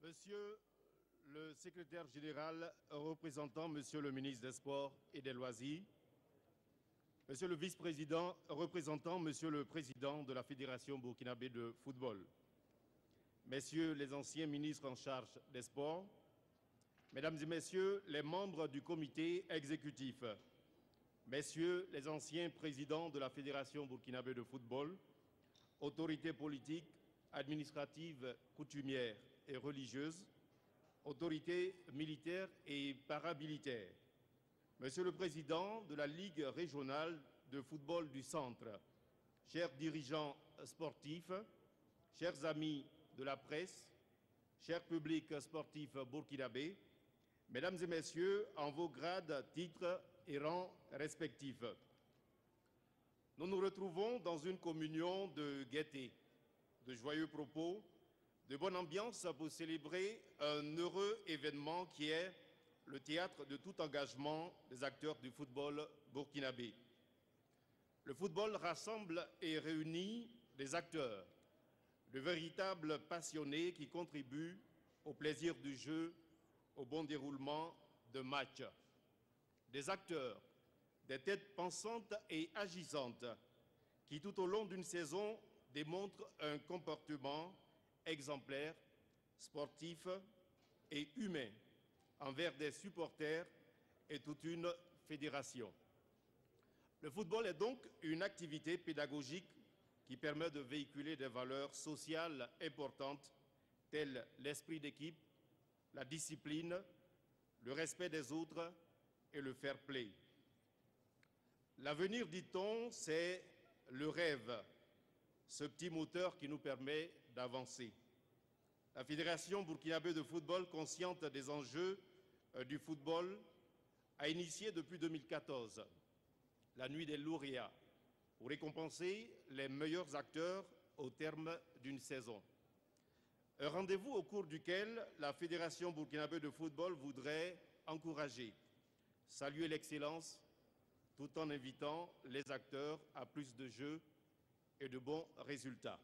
Monsieur le secrétaire général représentant Monsieur le ministre des Sports et des Loisirs, Monsieur le vice-président représentant Monsieur le président de la Fédération burkinabé de football, Messieurs les anciens ministres en charge des sports, Mesdames et Messieurs les membres du comité exécutif, Messieurs les anciens présidents de la Fédération burkinabé de football, autorités politiques, administratives, coutumières et religieuses, autorités militaires et paramilitaires, Monsieur le Président de la Ligue régionale de football du Centre, chers dirigeants sportifs, chers amis de la presse, chers publics sportifs burkinabés, Mesdames et Messieurs, en vos grades, titres et rangs respectifs, nous nous retrouvons dans une communion de gaieté, de joyeux propos, de bonne ambiance pour célébrer un heureux événement qui est le théâtre de tout engagement des acteurs du football burkinabé. Le football rassemble et réunit des acteurs, de véritables passionnés qui contribuent au plaisir du jeu, au bon déroulement de matchs. Des acteurs, des têtes pensantes et agissantes qui tout au long d'une saison démontrent un comportement exemplaire, sportif et humain envers des supporters et toute une fédération. Le football est donc une activité pédagogique qui permet de véhiculer des valeurs sociales importantes telles l'esprit d'équipe, la discipline, le respect des autres et le fair play. L'avenir, dit-on, c'est le rêve, ce petit moteur qui nous permet d'avancer. La Fédération burkinabé de football, consciente des enjeux du football, a initié depuis 2014 la Nuit des lauréats pour récompenser les meilleurs acteurs au terme d'une saison. Un rendez-vous au cours duquel la Fédération burkinabé de football voudrait encourager, saluer l'excellence, tout en invitant les acteurs à plus de jeux et de bons résultats.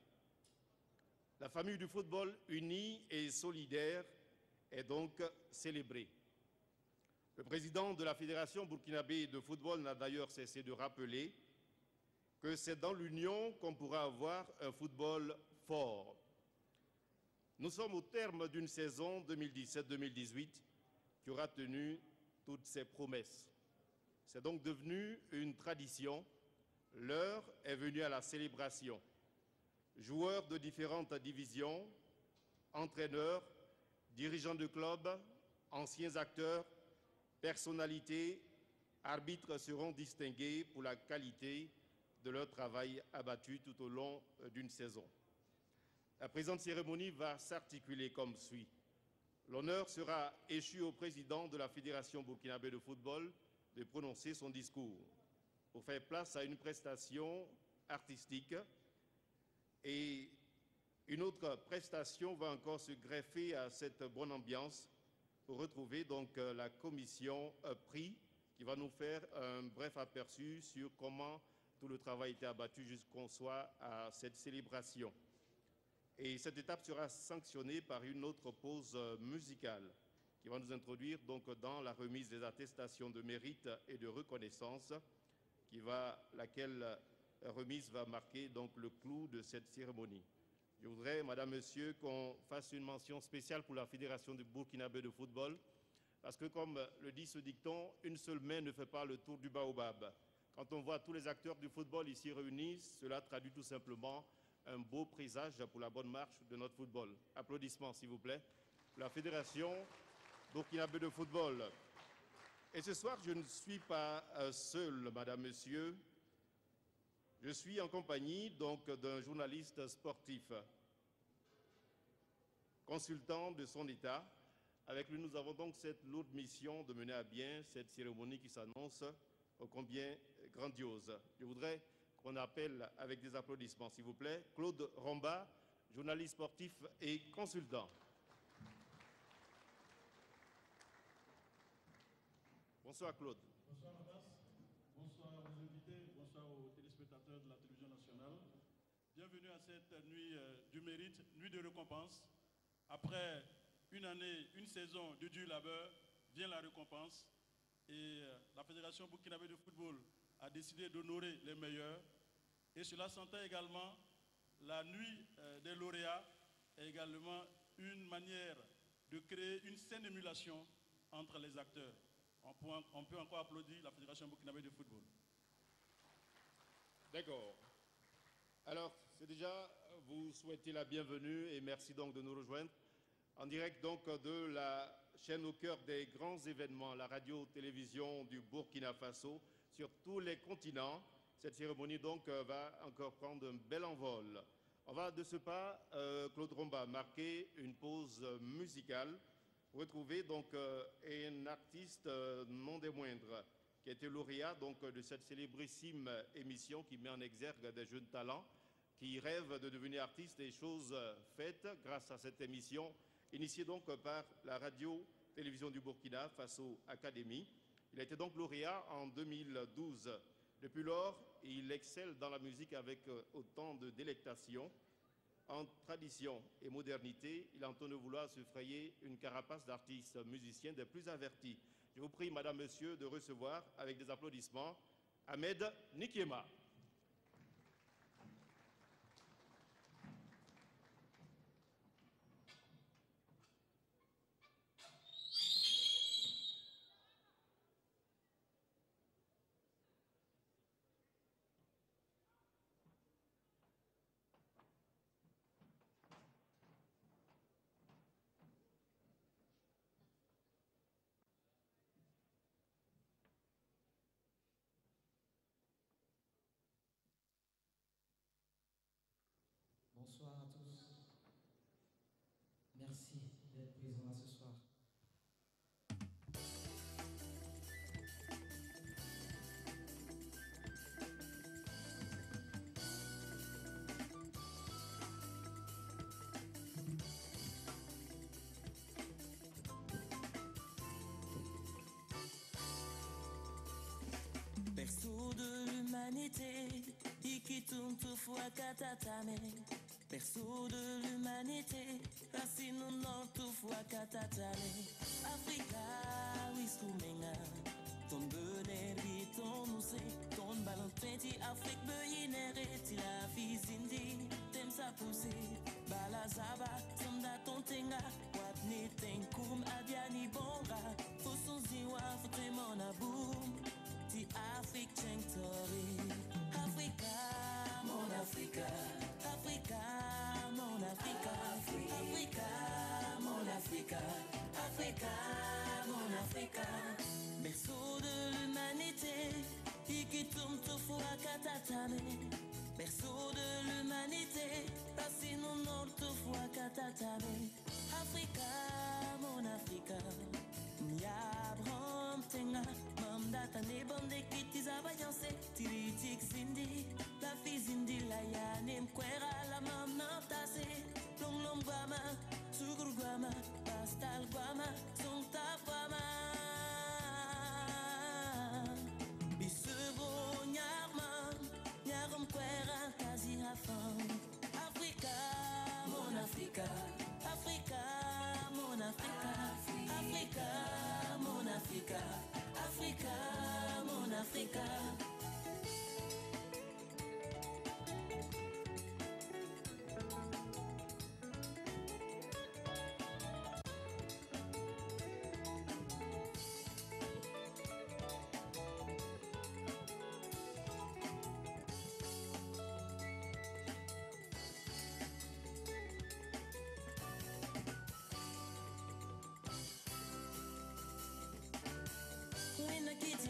La famille du football unie et solidaire est donc célébrée. Le président de la Fédération burkinabé de football n'a d'ailleurs cessé de rappeler que c'est dans l'union qu'on pourra avoir un football fort. Nous sommes au terme d'une saison 2017-2018 qui aura tenu toutes ses promesses. C'est donc devenu une tradition. L'heure est venue à la célébration. Joueurs de différentes divisions, entraîneurs, dirigeants de clubs, anciens acteurs, personnalités, arbitres seront distingués pour la qualité de leur travail abattu tout au long d'une saison. La présente cérémonie va s'articuler comme suit. L'honneur sera échu au président de la Fédération burkinabé de football de prononcer son discours pour faire place à une prestation artistique, et une autre prestation va encore se greffer à cette bonne ambiance pour retrouver donc la commission prix qui va nous faire un bref aperçu sur comment tout le travail a été abattu jusqu'au soir à cette célébration. Et cette étape sera sanctionnée par une autre pause musicale qui va nous introduire donc dans la remise des attestations de mérite et de reconnaissance, laquelle remise va marquer donc le clou de cette cérémonie. Je voudrais, Madame, Monsieur, qu'on fasse une mention spéciale pour la Fédération du burkinabé de football, parce que comme le dit ce dicton, une seule main ne fait pas le tour du baobab. Quand on voit tous les acteurs du football ici réunis, cela traduit tout simplement un beau présage pour la bonne marche de notre football. Applaudissements, s'il vous plaît, pour la Fédération burkinabé de football. Et ce soir, je ne suis pas seul, Madame, Monsieur. Je suis en compagnie donc d'un journaliste sportif, consultant de son État. Avec lui, nous avons donc cette lourde mission de mener à bien cette cérémonie qui s'annonce ô combien grandiose. Je voudrais qu'on appelle avec des applaudissements, s'il vous plaît, Claude Romba, journaliste sportif et consultant. Bonsoir Claude. Bonsoir Adas, bonsoir aux invités, bonsoir aux téléspectateurs de la télévision nationale. Bienvenue à cette nuit du mérite, nuit de récompense. Après une année, une saison de dur labeur, vient la récompense. Et la Fédération burkinabé de football a décidé d'honorer les meilleurs. Et cela s'entend également, la nuit des lauréats est également une manière de créer une saine émulation entre les acteurs. On peut encore applaudir la Fédération burkinabé de football. D'accord. Alors, c'est déjà vous souhaiter la bienvenue et merci donc de nous rejoindre en direct donc de la chaîne au cœur des grands événements, la radio-télévision du Burkina Faso sur tous les continents. Cette cérémonie donc va encore prendre un bel envol. On va de ce pas, Claude Romba, marquer une pause musicale. Retrouver donc un artiste non des moindres qui a été lauréat donc, de cette célébrissime émission qui met en exergue des jeunes talents qui rêvent de devenir artistes et choses faites grâce à cette émission initiée donc par la radio-télévision du Burkina Faso Academy. Il a été donc lauréat en 2012. Depuis lors, il excelle dans la musique avec autant de délectation. En tradition et modernité, il entend vouloir se frayer une carapace d'artistes musiciens des plus avertis. Je vous prie, Madame, Monsieur, de recevoir avec des applaudissements Ahmed Nikiema. Bonsoir à tous. Merci d'être présents là ce soir. Berceau de l'humanité, ikitum toufoua katatame. Berceau de l'humanité, racine au nord toufoua katatame. Africa, wiskumenga, ton bonheur, ton mousse, ton ballon 20, Afrique, beyinere, tila fizindi, tem sa pousse, balazaba, sonda ton tenga, watne tenkoum, adiani bonga, foson ziwa, fote mon aboum. The Afrique Sanctuary. Africa, mon Africa. Africa, mon Africa. Africa, mon Africa. Africa, mon Africa. Berceau de l'humanité, ikitum toufoua katatame. Berceau de l'humanité, racine au nord toufoua katatame. Africa, mon Africa. Nyabram tenga, mamdata ne bande kiti zabayanse, tiritik zindi, la fi zindi la ya nem kwera la mam naptase, long long guama, sugur guama, pastal guama, sonta guama. Bisebo nyagam kwera kazi hafam. Africa, mon Africa, Africa, mon Africa. Africa, mon Africa, Africa, mon Africa.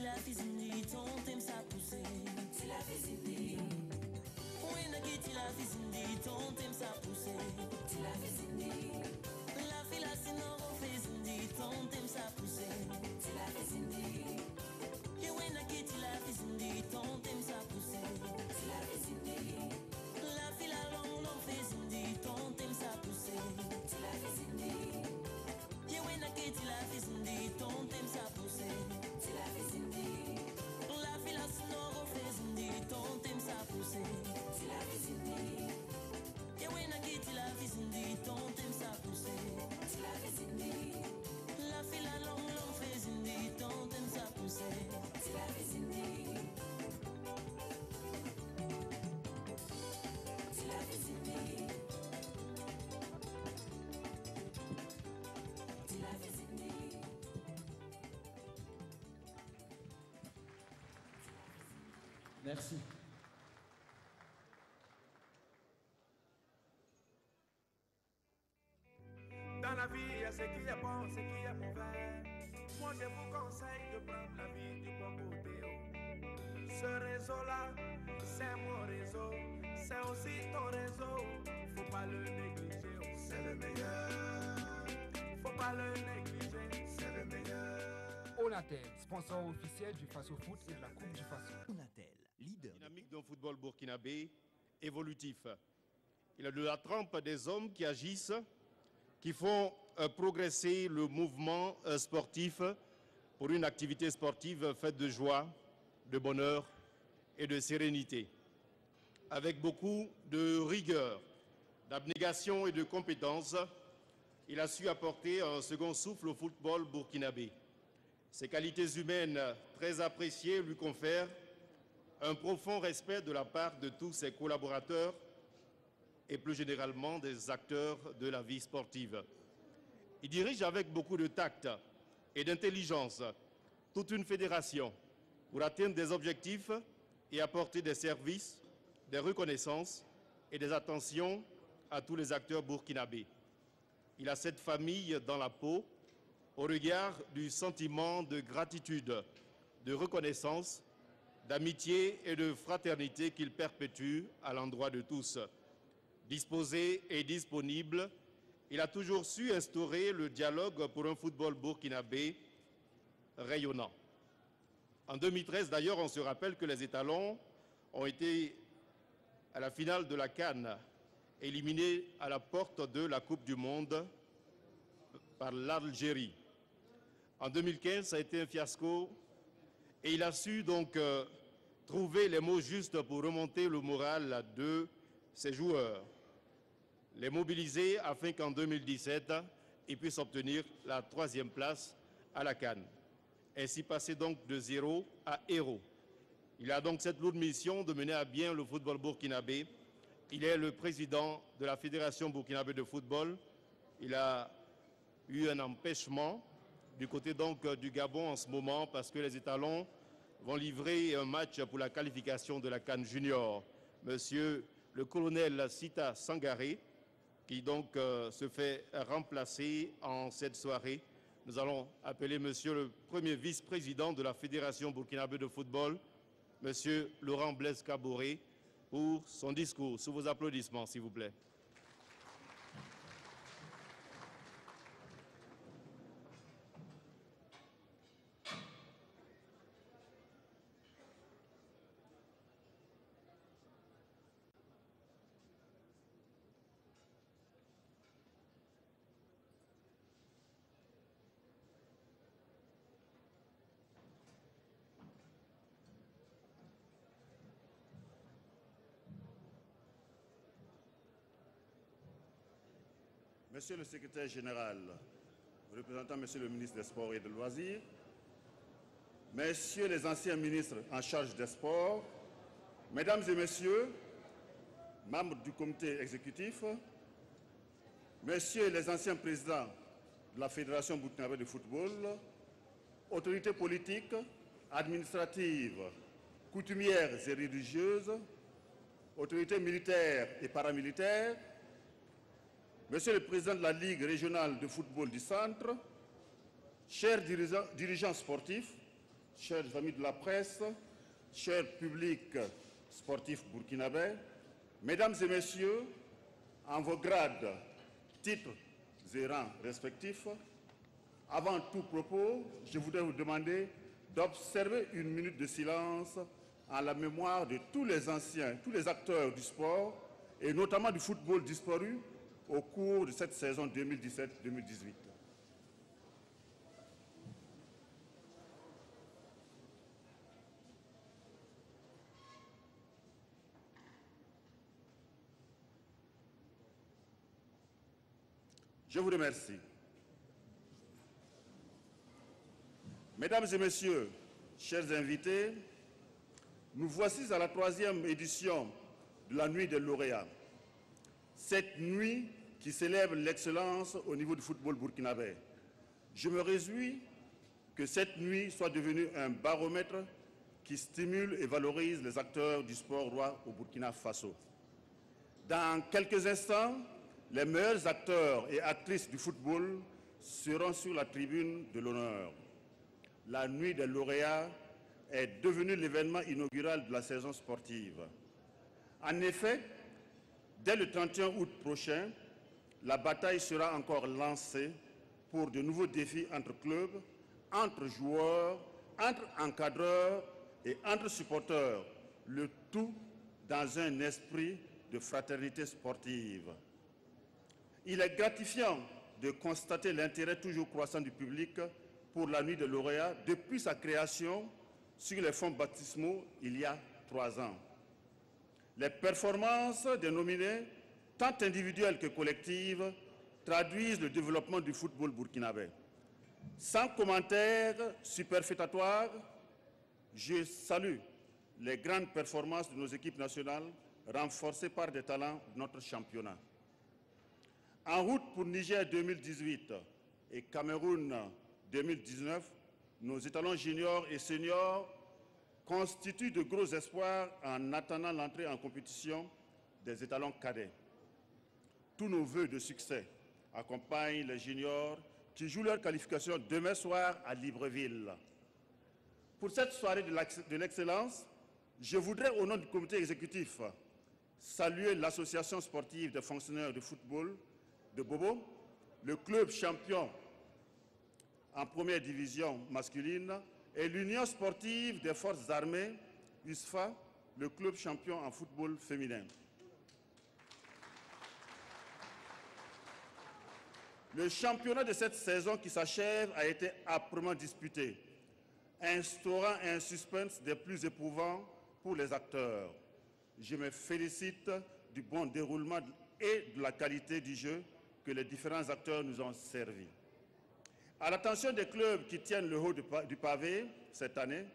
La fizindi, ton t'aime sa pousser. C'est la fizindi. Oui, Nagiti, la fizindi, ton t'aime sa pousser. C'est la fizindi. La fila sinoro fizindi, ton t'aime sa pousser. C'est la fizindi. Et oui, Nagiti, la fizindi, ton t'aime sa pousser. C'est la fizindi. La fila long long fizindi, ton t'aime sa pousser. C'est la fizindi. Et oui, Nagiti, la fizindi, ton t'aime sa pousser. C'est la fizindi. La fila sonoro fizindi, ton t'aime sa pousser. C'est la fizindi. Et oui, Nagiti, la fizindi, ton t'aime sa pousser. C'est la fizindi. Merci. Dans la vie, il y a ce qui est bon, ce qui est mauvais. Moi, je vous conseille de prendre la vie du bon côté. Ce réseau-là, c'est mon réseau. C'est aussi ton réseau. Faut pas le négliger. C'est le meilleur. Faut pas le négliger. C'est le meilleur. Onatel, sponsor officiel du Faso Foot et de la Coupe du Faso. Onatel, leader. Dynamique d'un football burkinabé évolutif. Il a de la trempe des hommes qui agissent, qui font progresser le mouvement sportif pour une activité sportive faite de joie, de bonheur et de sérénité. Avec beaucoup de rigueur, d'abnégation et de compétence, il a su apporter un second souffle au football burkinabé. Ses qualités humaines très appréciées lui confèrent un profond respect de la part de tous ses collaborateurs et plus généralement des acteurs de la vie sportive. Il dirige avec beaucoup de tact et d'intelligence toute une fédération pour atteindre des objectifs et apporter des services, des reconnaissances et des attentions à tous les acteurs burkinabés. Il a cette famille dans la peau au regard du sentiment de gratitude, de reconnaissance, d'amitié et de fraternité qu'il perpétue à l'endroit de tous. Disposé et disponible, il a toujours su instaurer le dialogue pour un football burkinabé rayonnant. En 2013, d'ailleurs, on se rappelle que les étalons ont été à la finale de la CAN, éliminés à la porte de la Coupe du Monde par l'Algérie. En 2015, ça a été un fiasco et il a su donc trouver les mots justes pour remonter le moral de ses joueurs, les mobiliser afin qu'en 2017, ils puissent obtenir la 3e place à la CAN. Ainsi passer donc de 0 à héros. Il a donc cette lourde mission de mener à bien le football burkinabé. Il est le président de la Fédération burkinabé de football. Il a eu un empêchement du côté donc du Gabon en ce moment parce que les étalons vont livrer un match pour la qualification de la CAN Junior. Monsieur le colonel Sita Sangaré, qui donc se fait remplacer en cette soirée. Nous allons appeler monsieur le premier vice-président de la Fédération burkinabé de football, monsieur Laurent Blaise Kaboré, pour son discours. Sous vos applaudissements, s'il vous plaît. Monsieur le secrétaire général, représentant Monsieur le ministre des Sports et des Loisirs, Messieurs les anciens ministres en charge des sports, Mesdames et Messieurs, membres du comité exécutif, Messieurs les anciens présidents de la Fédération burkinabé de football, autorités politiques, administratives, coutumières et religieuses, autorités militaires et paramilitaires, Monsieur le Président de la Ligue régionale de football du Centre, chers dirigeants sportifs, chers amis de la presse, chers publics sportifs burkinabés, Mesdames et Messieurs, en vos grades, titres et rangs respectifs, avant tout propos, je voudrais vous demander d'observer une minute de silence en la mémoire de tous les anciens, tous les acteurs du sport, et notamment du football disparu au cours de cette saison 2017-2018. Je vous remercie. Mesdames et Messieurs, chers invités, nous voici à la 3e édition de la Nuit des lauréats. Cette nuit qui célèbre l'excellence au niveau du football burkinabé. Je me réjouis que cette nuit soit devenue un baromètre qui stimule et valorise les acteurs du sport roi au Burkina Faso. Dans quelques instants, les meilleurs acteurs et actrices du football seront sur la tribune de l'honneur. La nuit des lauréats est devenue l'événement inaugural de la saison sportive. En effet, dès le 31 août prochain, la bataille sera encore lancée pour de nouveaux défis entre clubs, entre joueurs, entre encadreurs et entre supporters, le tout dans un esprit de fraternité sportive. Il est gratifiant de constater l'intérêt toujours croissant du public pour la nuit des lauréats depuis sa création sur les fonds baptismaux il y a 3 ans. Les performances des nominés, tant individuelles que collectives, traduisent le développement du football burkinabé. Sans commentaire superfétatoire, je salue les grandes performances de nos équipes nationales renforcées par des talents de notre championnat. En route pour Niger 2018 et Cameroun 2019, nos étalons juniors et seniors constituent de gros espoirs en attendant l'entrée en compétition des étalons cadets. Tous nos vœux de succès accompagnent les juniors qui jouent leur qualification demain soir à Libreville. Pour cette soirée de l'excellence, je voudrais, au nom du comité exécutif, saluer l'association sportive des fonctionnaires de football de Bobo, le club champion en première division masculine et l'Union sportive des forces armées, USFA, le club champion en football féminin. Le championnat de cette saison qui s'achève a été âprement disputé, instaurant un suspense des plus éprouvants pour les acteurs. Je me félicite du bon déroulement et de la qualité du jeu que les différents acteurs nous ont servi. À l'attention des clubs qui tiennent le haut du pavé cette année,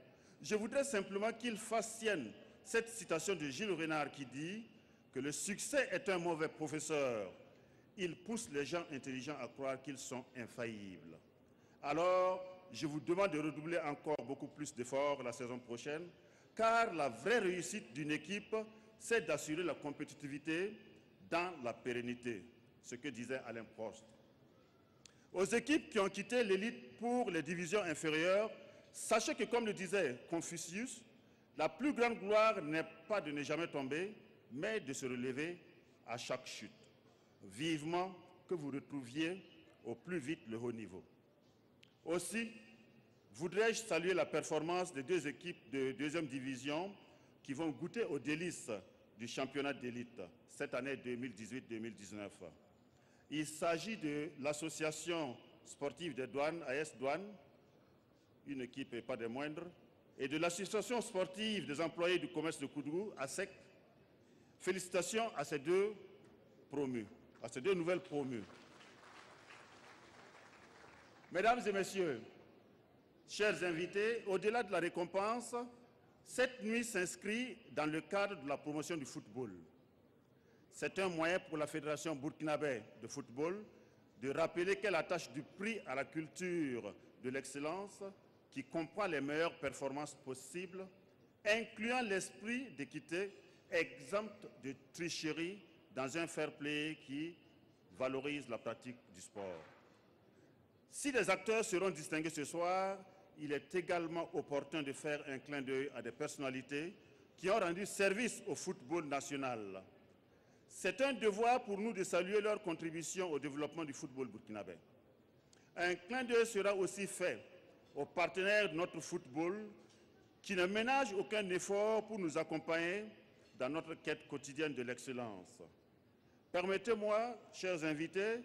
je voudrais simplement qu'ils fassent sienne cette citation de Gilles Renard qui dit que le succès est un mauvais professeur. Il pousse les gens intelligents à croire qu'ils sont infaillibles. Alors, je vous demande de redoubler encore beaucoup plus d'efforts la saison prochaine, car la vraie réussite d'une équipe, c'est d'assurer la compétitivité dans la pérennité, ce que disait Alain Prost. Aux équipes qui ont quitté l'élite pour les divisions inférieures, sachez que, comme le disait Confucius, la plus grande gloire n'est pas de ne jamais tomber, mais de se relever à chaque chute. Vivement que vous retrouviez au plus vite le haut niveau. Aussi, voudrais-je saluer la performance des 2 équipes de deuxième division qui vont goûter aux délices du championnat d'élite cette année 2018-2019. Il s'agit de l'association sportive des douanes, AS Douane, une équipe et pas des moindres, et de l'association sportive des employés du commerce de Koudou, ASEC. Félicitations à ces 2 promus, à ces 2 nouvelles promues. Mesdames et messieurs, chers invités, au-delà de la récompense, cette nuit s'inscrit dans le cadre de la promotion du football. C'est un moyen pour la Fédération burkinabé de football de rappeler qu'elle attache du prix à la culture de l'excellence qui comprend les meilleures performances possibles, incluant l'esprit d'équité exempt de tricherie dans un fair play qui valorise la pratique du sport. Si les acteurs seront distingués ce soir, il est également opportun de faire un clin d'œil à des personnalités qui ont rendu service au football national. C'est un devoir pour nous de saluer leur contribution au développement du football burkinabé. Un clin d'œil sera aussi fait aux partenaires de notre football qui ne ménagent aucun effort pour nous accompagner dans notre quête quotidienne de l'excellence. Permettez-moi, chers invités,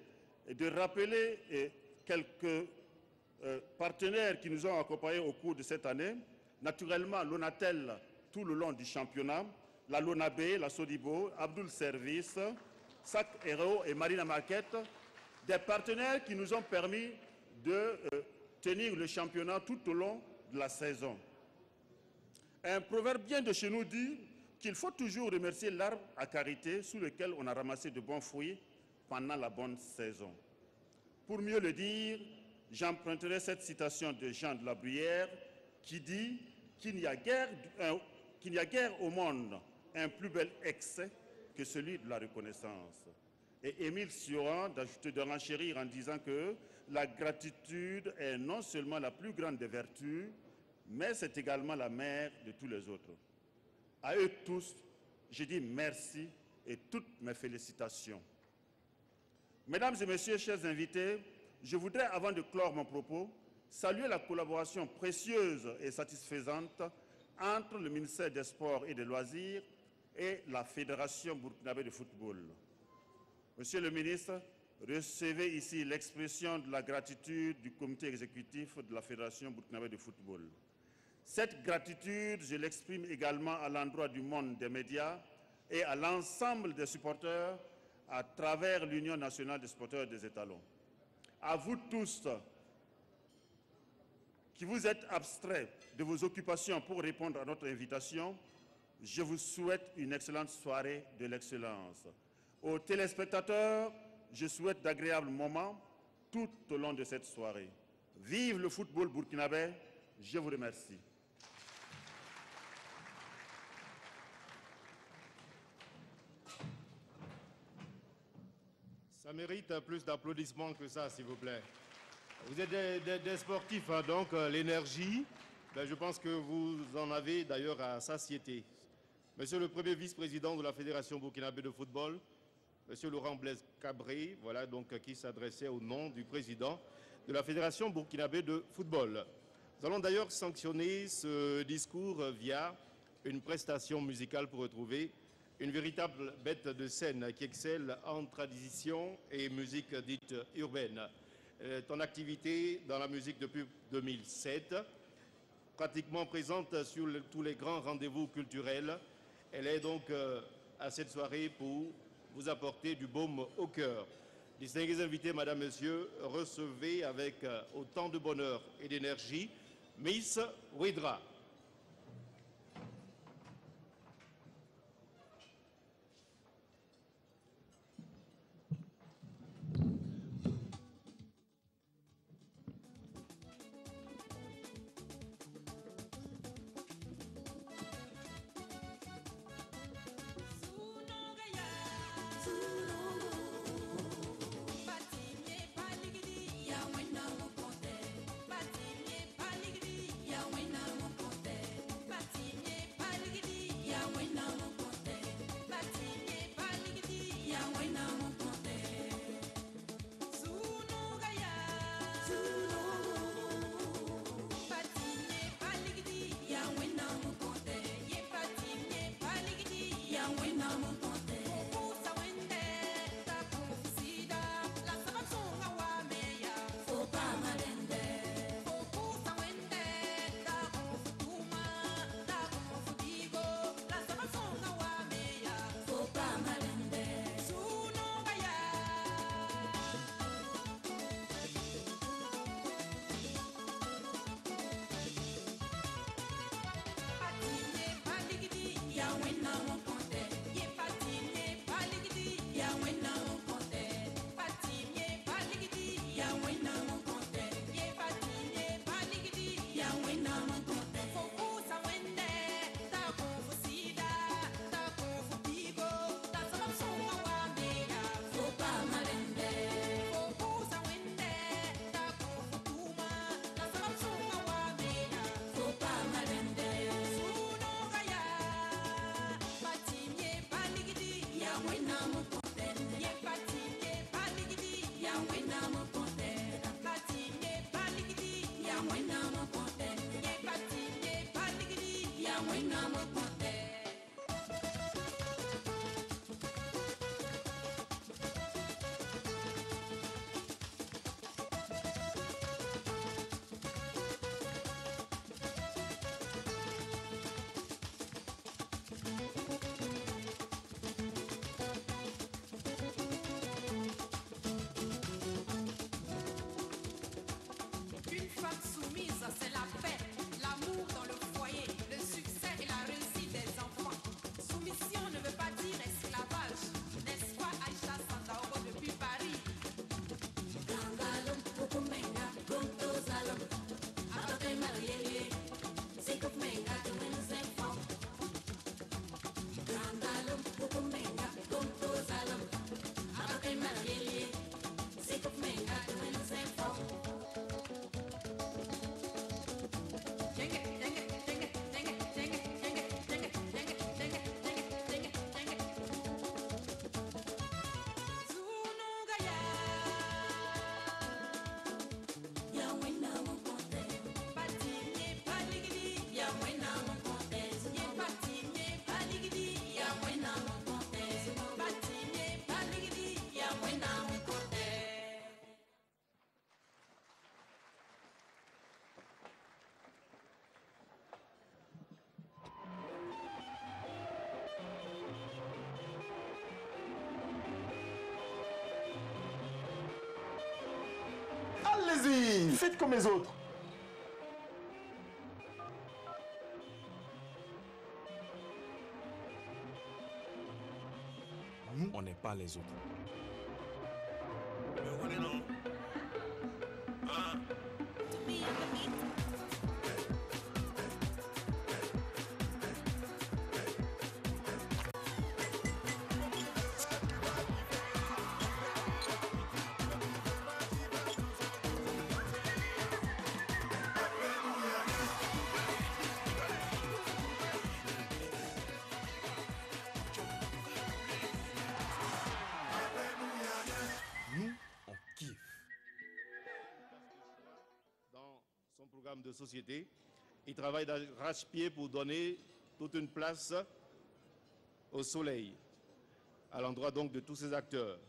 de rappeler quelques partenaires qui nous ont accompagnés au cours de cette année. Naturellement, l'ONATEL tout le long du championnat, la LONAB, la Sodibo, Abdul Service, SAC Hero et Marina Market, des partenaires qui nous ont permis de tenir le championnat tout au long de la saison. Un proverbe bien de chez nous dit qu'il faut toujours remercier l'arbre à carité sous lequel on a ramassé de bons fruits pendant la bonne saison. Pour mieux le dire, j'emprunterai cette citation de Jean de la Bruyère qui dit qu'il n'y a guère au monde un plus bel excès que celui de la reconnaissance. Et Émile Cioran d'ajouter de renchérir en disant que la gratitude est non seulement la plus grande des vertus, mais c'est également la mère de tous les autres. À eux tous, je dis merci et toutes mes félicitations. Mesdames et messieurs, chers invités, je voudrais, avant de clore mon propos, saluer la collaboration précieuse et satisfaisante entre le ministère des Sports et des Loisirs et la Fédération burkinabé de football. Monsieur le ministre, recevez ici l'expression de la gratitude du comité exécutif de la Fédération burkinabé de football. Cette gratitude, je l'exprime également à l'endroit du monde des médias et à l'ensemble des supporters à travers l'Union nationale des supporters des étalons. À vous tous qui vous êtes abstraits de vos occupations pour répondre à notre invitation, je vous souhaite une excellente soirée de l'excellence. Aux téléspectateurs, je souhaite d'agréables moments tout au long de cette soirée. Vive le football burkinabé, je vous remercie. Ça mérite plus d'applaudissements que ça, s'il vous plaît. Vous êtes des sportifs, hein, donc l'énergie, je pense que vous en avez d'ailleurs à satiété. Monsieur le premier vice-président de la Fédération burkinabé de football, Monsieur Laurent Blaise Cabré, voilà donc qui s'adressait au nom du président de la Fédération burkinabé de football. Nous allons d'ailleurs sanctionner ce discours via une prestation musicale pour retrouver une véritable bête de scène qui excelle en tradition et musique dite urbaine. Ton activité dans la musique depuis 2007, pratiquement présente sur tous les grands rendez-vous culturels. Elle est donc à cette soirée pour vous apporter du baume au cœur. Distingués invités, Madame, Monsieur, recevez avec autant de bonheur et d'énergie Miss Ouidra. Une femme soumise, c'est la paix, l'amour dans le foyer, le succès et la réussite. sportif comme les autres. Nous, on n'est pas les autres. De société. Il travaille d'arrache-pied pour donner toute une place au soleil, à l'endroit donc de tous ces acteurs,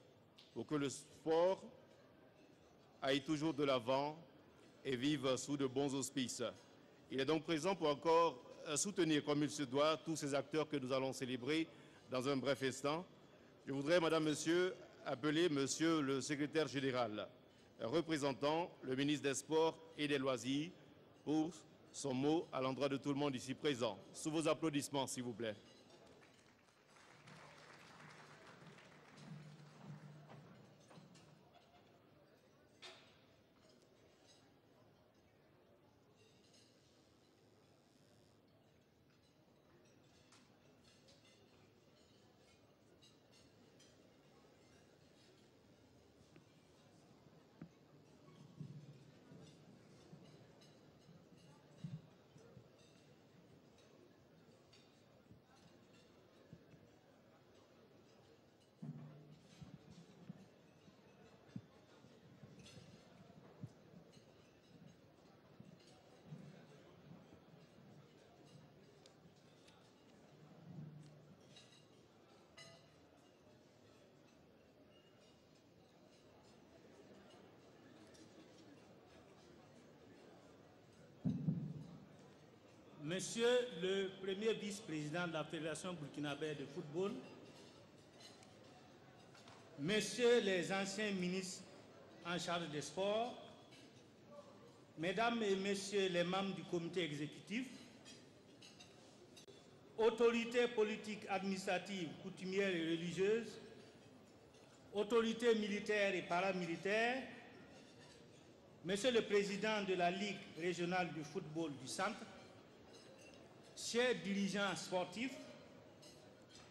pour que le sport aille toujours de l'avant et vive sous de bons auspices. Il est donc présent pour encore soutenir comme il se doit tous ces acteurs que nous allons célébrer dans un bref instant. Je voudrais, Madame, Monsieur, appeler Monsieur le Secrétaire général, représentant le ministre des Sports et des Loisirs, pour son mot à l'endroit de tout le monde ici présent. Sous vos applaudissements, s'il vous plaît. Monsieur le premier vice-président de la Fédération burkinabé de football, Messieurs les anciens ministres en charge des sports, Mesdames et Messieurs les membres du comité exécutif, autorités politiques, administratives, coutumières et religieuses, autorités militaires et paramilitaires, Monsieur le Président de la Ligue régionale du football du Centre, chers dirigeants sportifs,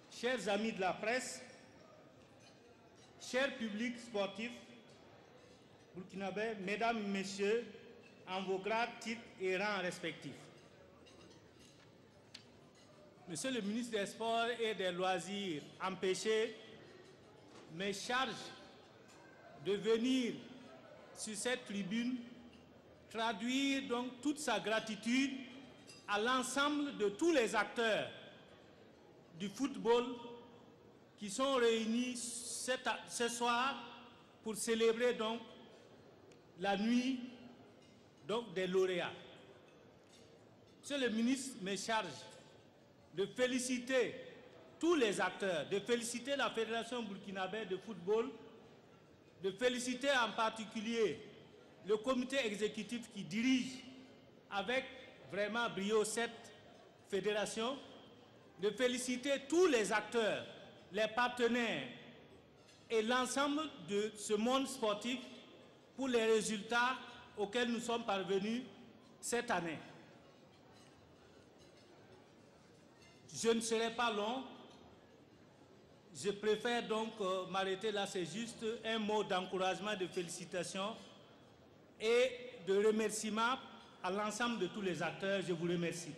chers amis de la presse, chers publics sportifs burkinabés, Mesdames et Messieurs, en vos grades, titres et rangs respectifs. Monsieur le ministre des Sports et des Loisirs, empêché, me charge de venir sur cette tribune traduire donc toute sa gratitude à l'ensemble de tous les acteurs du football qui sont réunis ce soir pour célébrer donc la nuit donc des lauréats. Monsieur le ministre me charge de féliciter tous les acteurs, de féliciter la Fédération burkinabé de football, de féliciter en particulier le comité exécutif qui dirige avec vraiment brio cette fédération, de féliciter tous les acteurs, les partenaires et l'ensemble de ce monde sportif pour les résultats auxquels nous sommes parvenus cette année. Je ne serai pas long, je préfère donc m'arrêter là, c'est juste un mot d'encouragement, de félicitations et de remerciement à l'ensemble de tous les acteurs. Je vous remercie.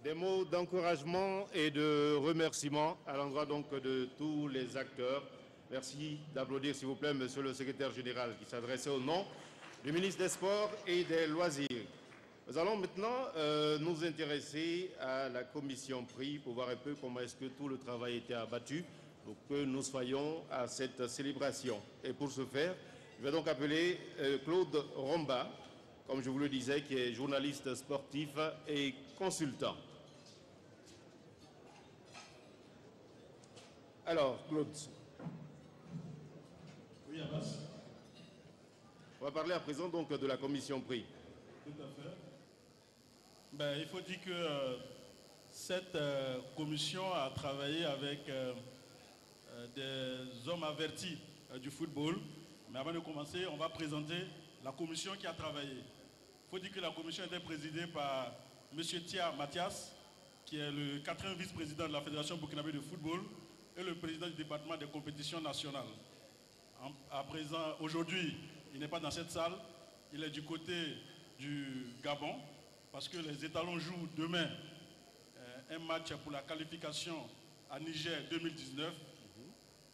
Des mots d'encouragement et de remerciement à l'endroit donc de tous les acteurs. Merci d'applaudir s'il vous plaît Monsieur le Secrétaire général qui s'adressait au nom du ministre des Sports et des Loisirs. Nous allons maintenant nous intéresser à la commission prix pour voir un peu comment est-ce que tout le travail a été abattu pour que nous soyons à cette célébration. Et pour ce faire, je vais donc appeler Claude Romba, comme je vous le disais, qui est journaliste sportif et consultant. Alors, Claude. Oui, Abbas. On va parler à présent donc de la commission prix. Tout à fait. Ben, il faut dire que cette commission a travaillé avec des hommes avertis du football. Mais avant de commencer, on va présenter la commission qui a travaillé. Il faut dire que la commission était présidée par M. Tia Mathias, qui est le 4e vice-président de la Fédération burkinabé de football et le président du département des compétitions nationales. À présent, aujourd'hui, il n'est pas dans cette salle, il est du côté du Gabon, parce que les étalons jouent demain un match pour la qualification à Niger 2019. Il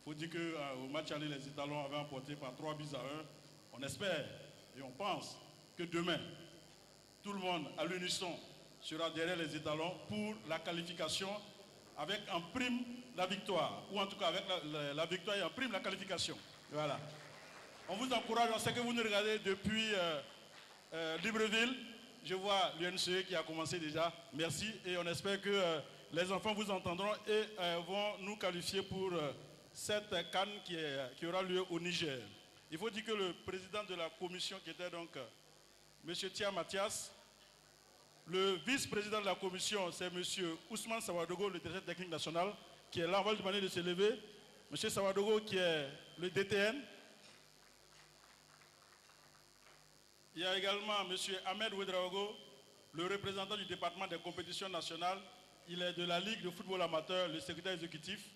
faut dire qu'au match aller, les étalons avaient emporté par 3-1. On espère et on pense que demain, tout le monde à l'unisson sera derrière les étalons pour la qualification avec en prime la victoire, ou en tout cas avec la victoire et en prime la qualification. Voilà. On vous encourage, on sait que vous nous regardez depuis Libreville. Je vois l'UNCE qui a commencé déjà. Merci et on espère que les enfants vous entendront et vont nous qualifier pour cette CAN qui aura lieu au Niger. Il faut dire que le président de la commission qui était donc M. Tia Mathias, le vice-président de la commission c'est M. Ousmane Sawadogo, le directeur technique national, qui est là, on va lui demander de se lever. M. Sawadogo qui est le DTN. Il y a également M. Ahmed Ouedraogo, le représentant du département des compétitions nationales. Il est de la Ligue de football amateur, le secrétaire exécutif.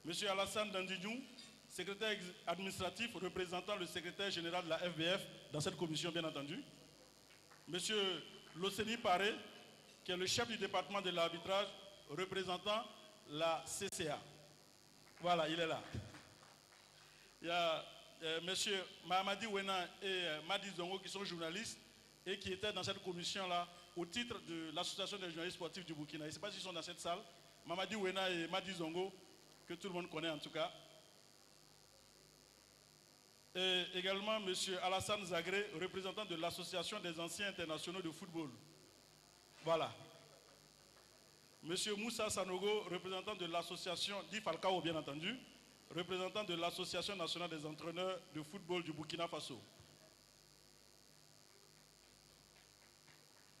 M. Alassane Dandidjou, secrétaire administratif, représentant le secrétaire général de la FBF dans cette commission, bien entendu. M. Loseni Paré, qui est le chef du département de l'arbitrage, représentant la CCA. Voilà, il est là. Il y a M. Mahamadi Wena et Madi Zongo qui sont journalistes et qui étaient dans cette commission-là au titre de l'Association des journalistes sportifs du Burkina. Je ne sais pas s'ils sont dans cette salle. Mahamadi Wena et Madi Zongo, que tout le monde connaît en tout cas. Et également M. Alassane Zagré, représentant de l'Association des anciens internationaux de football. Voilà. M. Moussa Sanogo, représentant de l'association d'Ifalcao, bien entendu, représentant de l'Association nationale des entraîneurs de football du Burkina Faso.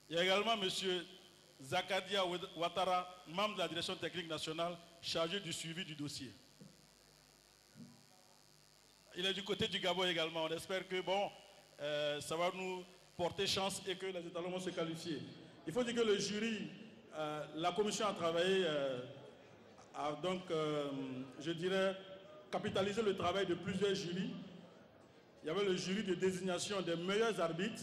Il y a également M. Zakadia Ouattara, membre de la direction technique nationale, chargé du suivi du dossier. Il est du côté du Gabon également. On espère que bon, ça va nous porter chance et que les étalons vont se qualifier. Il faut dire que le jury, la commission a travaillé, a donc, je dirais, capitalisé le travail de plusieurs jurys. Il y avait le jury de désignation des meilleurs arbitres.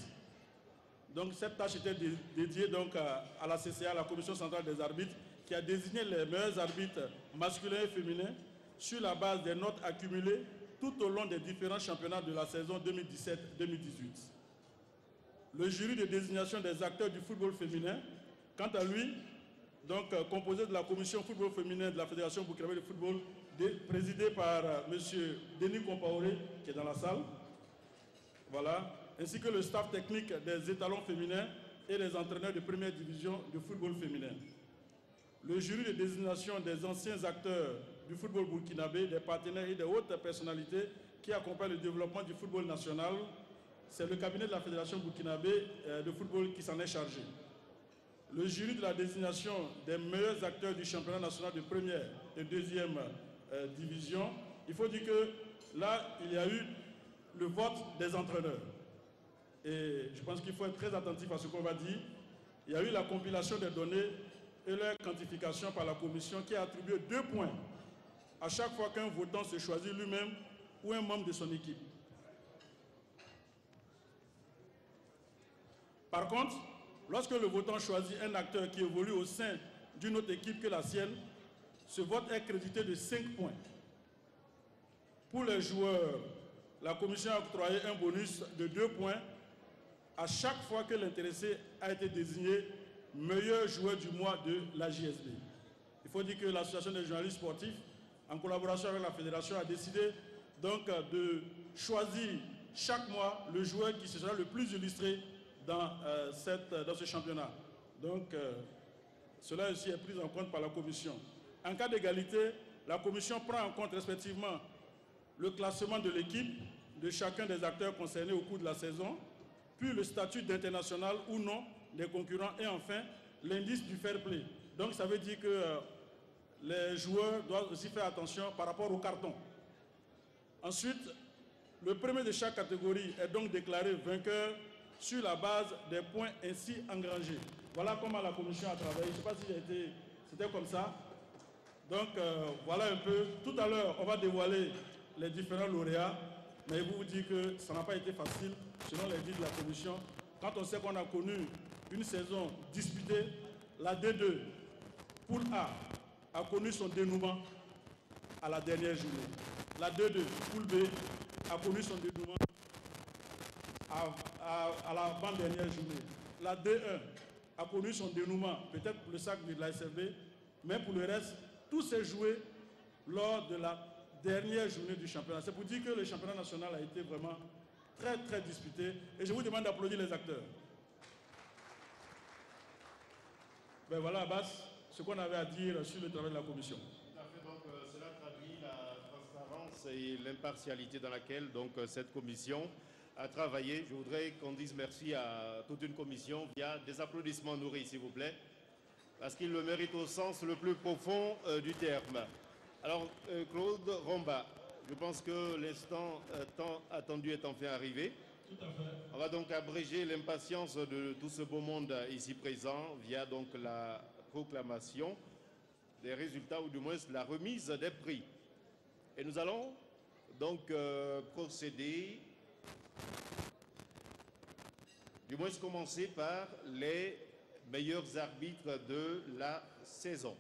Donc cette tâche était dédiée donc à la CCA, la Commission centrale des arbitres, qui a désigné les meilleurs arbitres masculins et féminins sur la base des notes accumulées tout au long des différents championnats de la saison 2017-2018. Le jury de désignation des acteurs du football féminin, quant à lui, donc composé de la commission football féminin de la Fédération burkinabé de football, présidée par M. Denis Compaoré, qui est dans la salle, voilà, ainsi que le staff technique des étalons féminins et les entraîneurs de première division de football féminin. Le jury de désignation des anciens acteurs du football burkinabé, des partenaires et des hautes personnalités qui accompagnent le développement du football national, c'est le cabinet de la Fédération burkinabé de football qui s'en est chargé. Le jury de la désignation des meilleurs acteurs du championnat national de première et deuxième division, il faut dire que là, il y a eu le vote des entraîneurs. Et je pense qu'il faut être très attentif à ce qu'on va dire. Il y a eu la compilation des données et leur quantification par la commission qui a attribué 2 points à chaque fois qu'un votant se choisit lui-même ou un membre de son équipe. Par contre, lorsque le votant choisit un acteur qui évolue au sein d'une autre équipe que la sienne, ce vote est crédité de 5 points. Pour les joueurs, la commission a octroyé un bonus de 2 points à chaque fois que l'intéressé a été désigné meilleur joueur du mois de la JSB. Il faut dire que l'association des journalistes sportifs, en collaboration avec la fédération, a décidé donc de choisir chaque mois le joueur qui sera le plus illustré dans ce championnat. Donc, cela aussi est pris en compte par la commission. En cas d'égalité, la commission prend en compte respectivement le classement de l'équipe, de chacun des acteurs concernés au cours de la saison, puis le statut d'international ou non des concurrents et enfin l'indice du fair play. Donc ça veut dire que les joueurs doivent aussi faire attention par rapport au carton. Ensuite, le premier de chaque catégorie est donc déclaré vainqueur sur la base des points ainsi engrangés. Voilà comment la commission a travaillé. Je ne sais pas si c'était comme ça. Donc voilà un peu. Tout à l'heure, on va dévoiler les différents lauréats, mais je vous dis que ça n'a pas été facile selon les dits de la commission. Quand on sait qu'on a connu une saison disputée, la D2, poule A, a connu son dénouement à la dernière journée. La D2, poule B, a connu son dénouement à l'avant-dernière journée. La D1 a connu son dénouement, peut-être pour le sac de la SFB, mais pour le reste, tout s'est joué lors de la dernière journée du championnat. C'est pour dire que le championnat national a été vraiment très, très disputé. Et je vous demande d'applaudir les acteurs. Ben voilà, Abbas, ce qu'on avait à dire sur le travail de la commission. Tout à fait, donc cela traduit la transparence et l'impartialité dans laquelle donc, cette commission a travaillé. Je voudrais qu'on dise merci à toute une commission via des applaudissements nourris, s'il vous plaît, parce qu'il le mérite au sens le plus profond du terme. Alors, Claude Romba, je pense que l'instant tant attendu est enfin arrivé. Tout à fait. On va donc abréger l'impatience de tout ce beau monde ici présent via donc la proclamation des résultats ou du moins la remise des prix. Et nous allons donc procéder, du moins commencer par les meilleurs arbitres de la saison.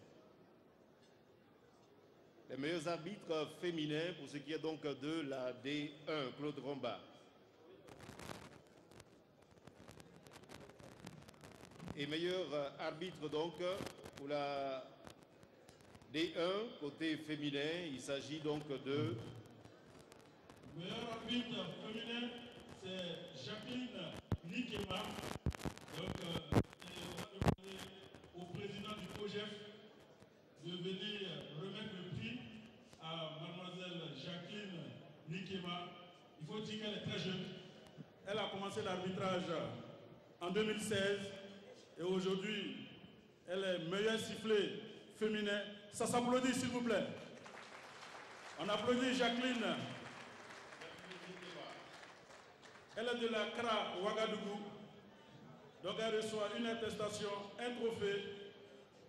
Les meilleurs arbitres féminins pour ce qui est donc de la D1, Claude Romba. Et meilleur arbitre donc pour la D1, côté féminin, il s'agit donc de... Meilleur arbitre féminin, c'est Jacqueline Nikema. Donc, on va demander au président du COJEF de venir remettre le prix à mademoiselle Jacqueline Nikema. Il faut dire qu'elle est très jeune. Elle a commencé l'arbitrage en 2016 et aujourd'hui, elle est meilleure sifflée féminin. Ça s'applaudit, s'il vous plaît. On applaudit Jacqueline. Elle est de la CRA Ouagadougou. Donc elle reçoit une attestation, un trophée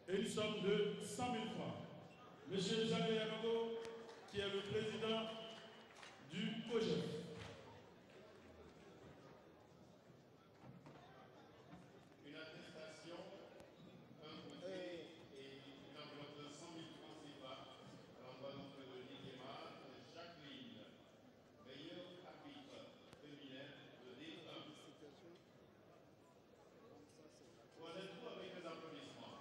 et une somme de 100 000 francs. Monsieur Zangé Yanogo, qui est le président du COJEF. Une attestation, un trophée et une enveloppe de 100 000 francs CFA à l'endroit donc de Nikema, Jacqueline, meilleure arbitre féminin de D1. Vous êtes vous avec les applaudissements?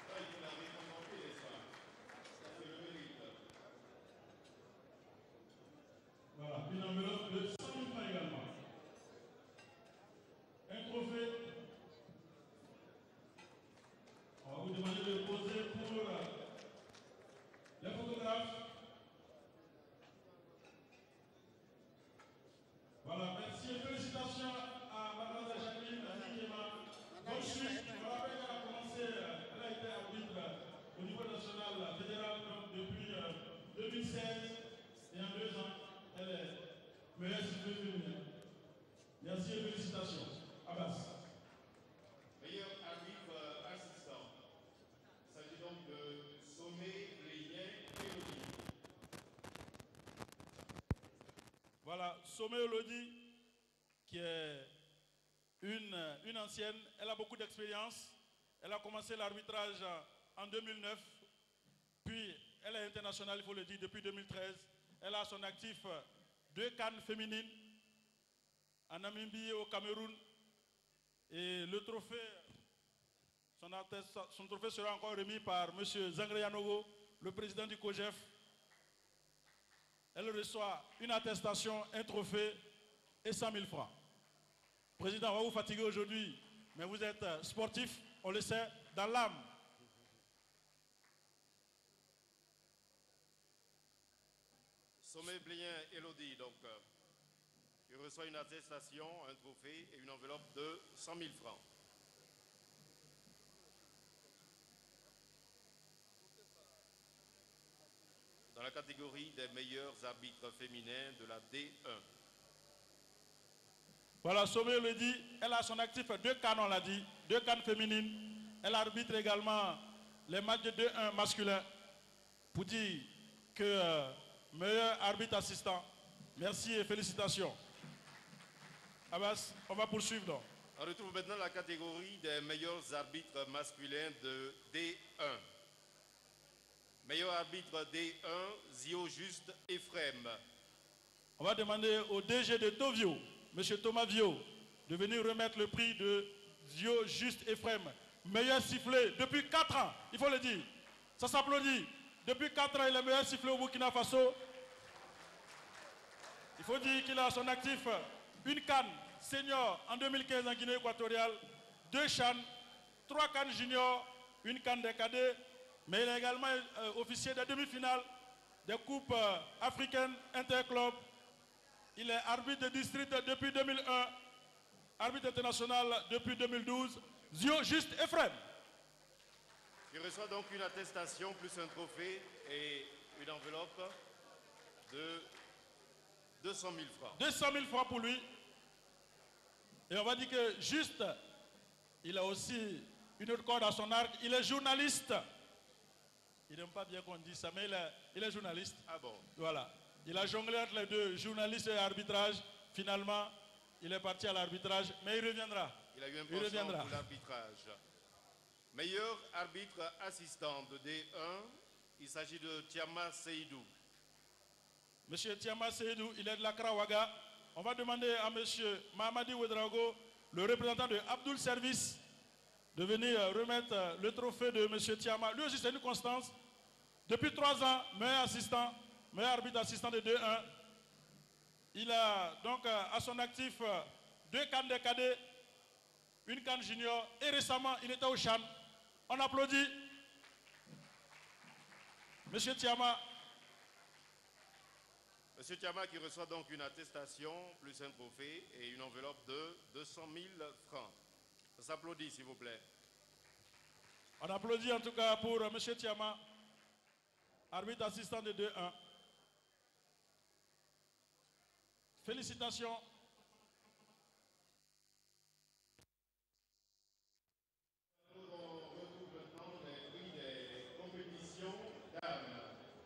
Là, il faut la récompenser, n'est-ce pas? C'est le mérite. Voilà, une enveloppe de 100 000 francs également. Un trophée. On va vous demander de poser pour les photographes. Voilà, merci et félicitations à mademoiselle Jacqueline Nikema. Donc, je me rappelle qu'elle a commencé, elle a été arbitre au niveau national fédéral donc, depuis 2016 et en 2 ans, elle est meilleure siffleuse féminine. Merci et félicitations. Abbas. Meilleur arbitre assistant. Il s'agit donc de Sommet Léien Élodie. Voilà, Sommet Elodie, qui est une ancienne, elle a beaucoup d'expérience. Elle a commencé l'arbitrage en 2009, puis elle est internationale, il faut le dire, depuis 2013. Elle a à son actif 2 cannes féminines en Namibie et au Cameroun. Et le trophée, son trophée sera encore remis par M. Zangé Yanogo, le président du COJEF. Elle reçoit une attestation, un trophée et 100 000 francs. Président, on va vous fatiguer aujourd'hui, mais vous êtes sportif, on le sait, dans l'âme. Sommet Blien Elodie, donc, il reçoit une attestation, un trophée et une enveloppe de 100 000 francs. Dans la catégorie des meilleurs arbitres féminins de la D1. Voilà, Sommet le dit, elle a son actif 2 cannes, on l'a dit, 2 cannes féminines. Elle arbitre également les matchs de 2-1 masculins. Pour dire que meilleur arbitre assistant. Merci et félicitations. Abbas, on va poursuivre donc. On retrouve maintenant la catégorie des meilleurs arbitres masculins de D1. Meilleur arbitre D1, Zio Juste Ephraim. On va demander au DG de Tovio, M. Thomas Vio, de venir remettre le prix de Zio Juste Ephraim. Meilleur sifflet depuis 4 ans, il faut le dire. Ça s'applaudit. Depuis 4 ans, il est meilleur sifflet au Burkina Faso. Il faut dire qu'il a à son actif une canne senior en 2015 en Guinée équatoriale, 2 CHAN, 3 cannes juniors, une canne des cadets, mais il est également officier des demi-finales des coupes africaines interclubs. Il est arbitre de district depuis 2001, arbitre international depuis 2012. Zio Juste Ephraim. Il reçoit donc une attestation plus un trophée et une enveloppe de 200 000 francs. 200 000 francs pour lui. Et on va dire que Juste, il a aussi une autre corde à son arc. Il est journaliste. Il n'aime pas bien qu'on dise ça, mais il est journaliste. Ah bon? Voilà. Il a jonglé entre les deux, journaliste et arbitrage. Finalement, il est parti à l'arbitrage, mais il reviendra. Il a eu un penchant pour l'arbitrage. Meilleur arbitre assistant de D1, il s'agit de Tiama Seydou. Monsieur Tiama Seydou, il est de la Krawaga. On va demander à monsieur Mahamadi Ouedraogo, le représentant de Abdul Service, de venir remettre le trophée de monsieur Tiama. Lui aussi, c'est une constance. Depuis 3 ans, meilleur assistant, meilleur arbitre assistant de 2-1. Il a donc à son actif 2 cannes de cadets, une canne junior, et récemment, il était au CHAN. On applaudit. Monsieur Tiama. Monsieur Tiama qui reçoit donc une attestation, plus un trophée et une enveloppe de 200 000 francs. Ça s'applaudit, s'il vous plaît. On applaudit en tout cas pour monsieur Tiama, arbitre assistant de 2-1. Félicitations.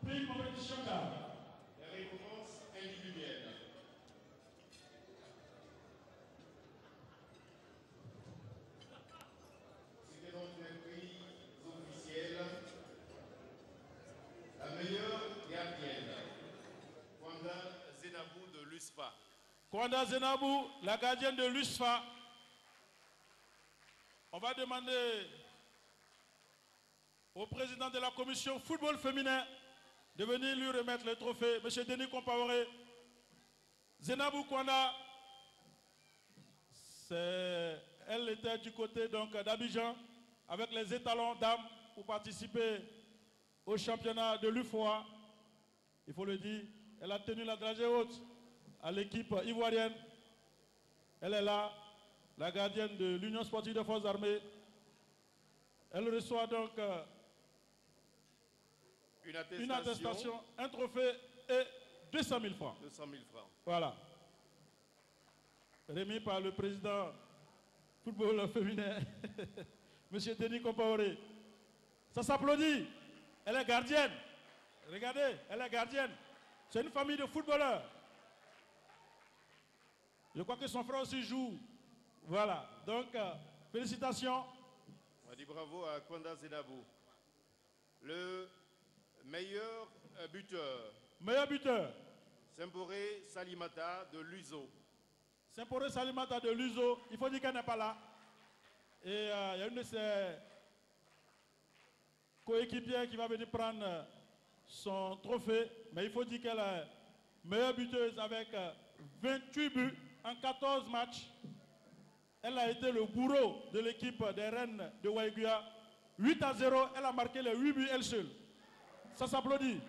Prix compétition d'âme. Les récompenses individuelles. C'était donc les prix officiels. La meilleure gardienne, Kwanda Zenabou de l'USFA. Kwanda Zenabou, la gardienne de l'USFA. On va demander au président de la commission football féminin de venir lui remettre le trophée, M. Denis Compaoré. Zenabou Kwanda, elle était du côté d'Abidjan avec les étalons dames pour participer au championnat de l'UFOA. Il faut le dire, elle a tenu la dragée haute à l'équipe ivoirienne. Elle est là, la gardienne de l'Union sportive des forces armées. Elle reçoit donc une attestation, un trophée et 200 000 francs. 200 000 francs. Voilà. Remis par le président football féminin, M. Denis Compaoré. Ça s'applaudit. Elle est gardienne. Regardez, elle est gardienne. C'est une famille de footballeurs. Je crois que son frère aussi joue. Voilà. Donc, félicitations. On dit bravo à Kwanda Zenabou. Le meilleur buteur. Meilleur buteur. Semporé Salimata de l'USO. Semporé Salimata de l'USO. Il faut dire qu'elle n'est pas là. Et il y a une de ses coéquipières qui va venir prendre son trophée. Mais il faut dire qu'elle est meilleure buteuse avec 28 buts en 14 matchs. Elle a été le bourreau de l'équipe des Rennes de Waïguya. 8-0, elle a marqué les 8 buts elle seule. Ça s'applaudit.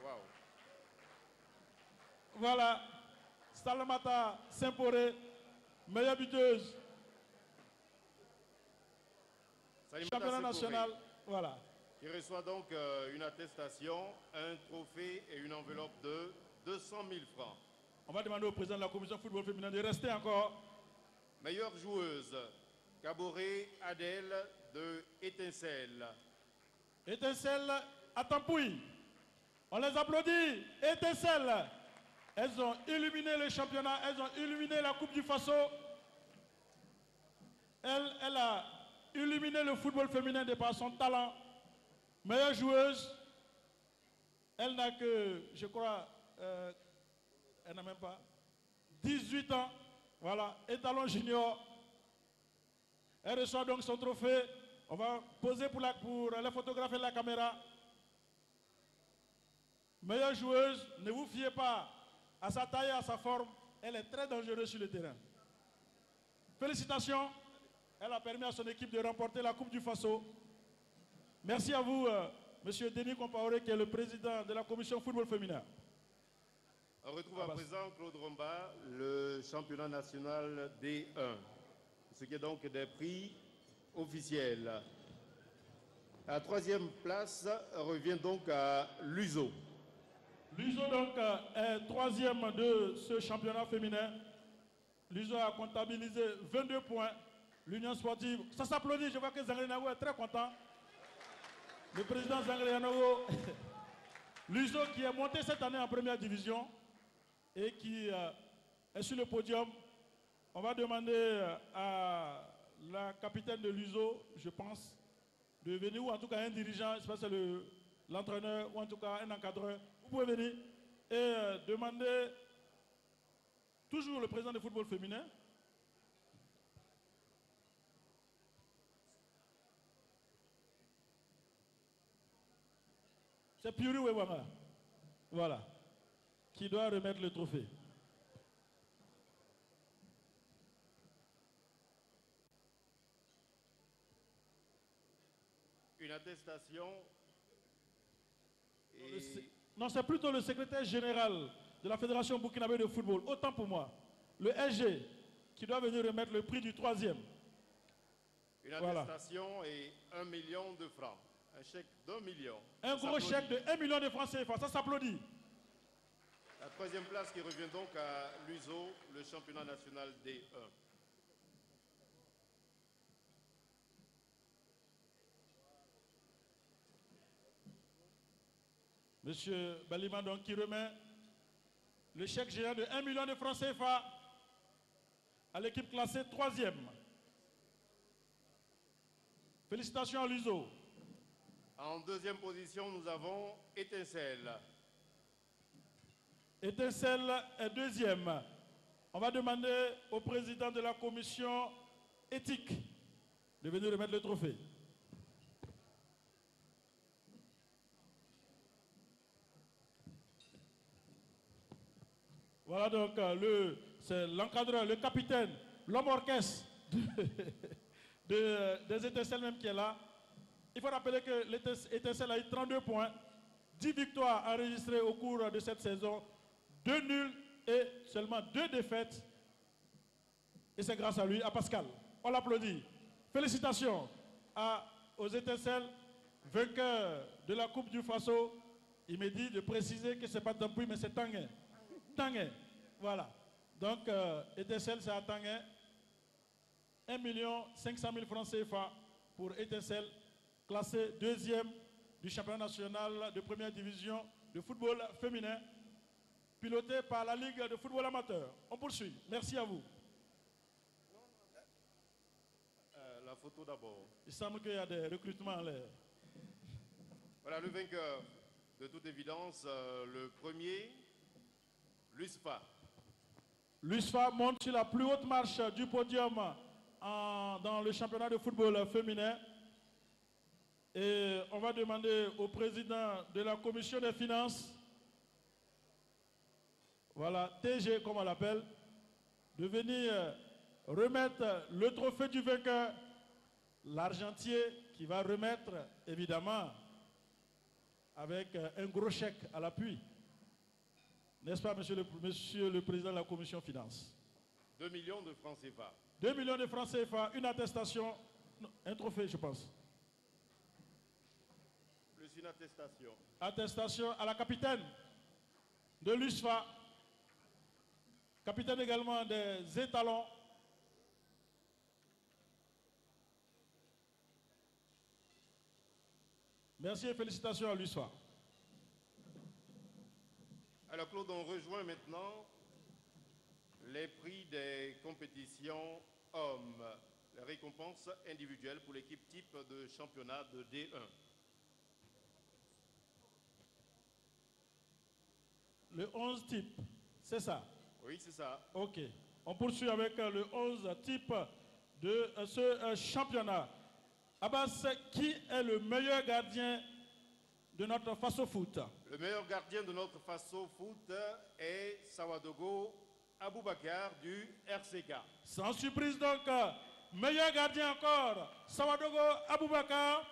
Wow. Voilà. Salamata Saint-Poré, meilleure buteuse. Championnat national. Voilà. Qui reçoit donc une attestation, un trophée et une enveloppe de 200 000 francs. On va demander au président de la commission football féminin de rester encore. Meilleure joueuse, Kaboré Adèle de Étincelle. Étincelle à Tampouille. On les applaudit. Étincelle. Elles ont illuminé le championnat, elles ont illuminé la Coupe du Faso. Elle a illuminé le football féminin de par son talent. Meilleure joueuse. Elle n'a que, je crois, elle n'a même pas 18 ans. Voilà, étalon junior. Elle reçoit donc son trophée. On va poser pour les photographes et la caméra. Meilleure joueuse, ne vous fiez pas à sa taille et à sa forme. Elle est très dangereuse sur le terrain. Félicitations. Elle a permis à son équipe de remporter la Coupe du Faso. Merci à vous, Monsieur Denis Compaoré, qui est le président de la commission football féminin. On retrouve à présent Claude Romba, le championnat national D1. Ce qui est donc des prix officiels. La troisième place revient donc à l'USO. L'USO donc est troisième de ce championnat féminin. L'USO a comptabilisé 22 points. L'Union sportive, ça s'applaudit, je vois que Zangri Nago est très content. Le président Zangri Nago, l'USO qui est monté cette année en première division et qui est sur le podium. On va demander à la capitaine de l'USO, je pense, de venir, ou en tout cas un dirigeant, je sais pas si c'est l'entraîneur, ou en tout cas un encadreur. Vous pouvez venir et demander toujours le président de football féminin. C'est Puri Wewanga, voilà, qui doit remettre le trophée. Une attestation. Non, c'est plutôt le secrétaire général de la Fédération burkinabé de football, autant pour moi, le SG, qui doit venir remettre le prix du troisième. Une attestation et 1 million de francs. Un chèque d'1 million. Un gros chèque de 1 million de francs CFA, ça s'applaudit. La troisième place qui revient donc à l'USO, le championnat national D1. Monsieur Baliman, donc, qui remet le chèque géant de 1 million de francs CFA à l'équipe classée 3e. Félicitations à l'USO. En deuxième position, nous avons Étincelle. Étincelle est deuxième. On va demander au président de la commission éthique de venir remettre le trophée. Voilà donc c'est l'encadreur, le capitaine, l'homme orchestre des Étincelles même qui est là. Il faut rappeler que l'Étincelle a eu 32 points, 10 victoires enregistrées au cours de cette saison, 2 nuls et seulement 2 défaites. Et c'est grâce à lui, à Pascal. On l'applaudit. Félicitations aux Étincelles, vainqueurs de la Coupe du Faso. Il me dit de préciser que ce n'est pas Tampouille, mais c'est Tanguay. Tanguay, voilà. Donc, Étincelle, c'est à Tanguay. 1 500 000 francs CFA pour Étincelle, classé deuxième du championnat national de première division de football féminin, piloté par la Ligue de football amateur. On poursuit. Merci à vous. La photo d'abord. Il semble qu'il y a des recrutements en l'air. Voilà le vainqueur. De toute évidence, le premier, l'USFA. L'USFA monte sur la plus haute marche du podium dans le championnat de football féminin. Et on va demander au président de la commission des finances, voilà, TG comme on l'appelle, de venir remettre le trophée du vainqueur, l'argentier qui va remettre évidemment avec un gros chèque à l'appui. N'est-ce pas, monsieur le Président de la Commission Finances? 2 millions de francs CFA. 2 millions de francs CFA, une attestation, non, un trophée, je pense. Plus une attestation. Attestation à la capitaine de l'USFA, capitaine également des étalons. Merci et félicitations à l'USFA. Alors Claude, on rejoint maintenant les prix des compétitions hommes, les récompenses individuelles pour l'équipe type de championnat de D1. Le 11 type, c'est ça? Oui, c'est ça. Ok. On poursuit avec le 11 type de ce championnat. Abbas, qui est le meilleur gardien de notre Faso Foot? Le meilleur gardien de notre Faso Foot est Sawadogo Aboubakar du RCK. Sans surprise donc, meilleur gardien encore, Sawadogo Aboubakar.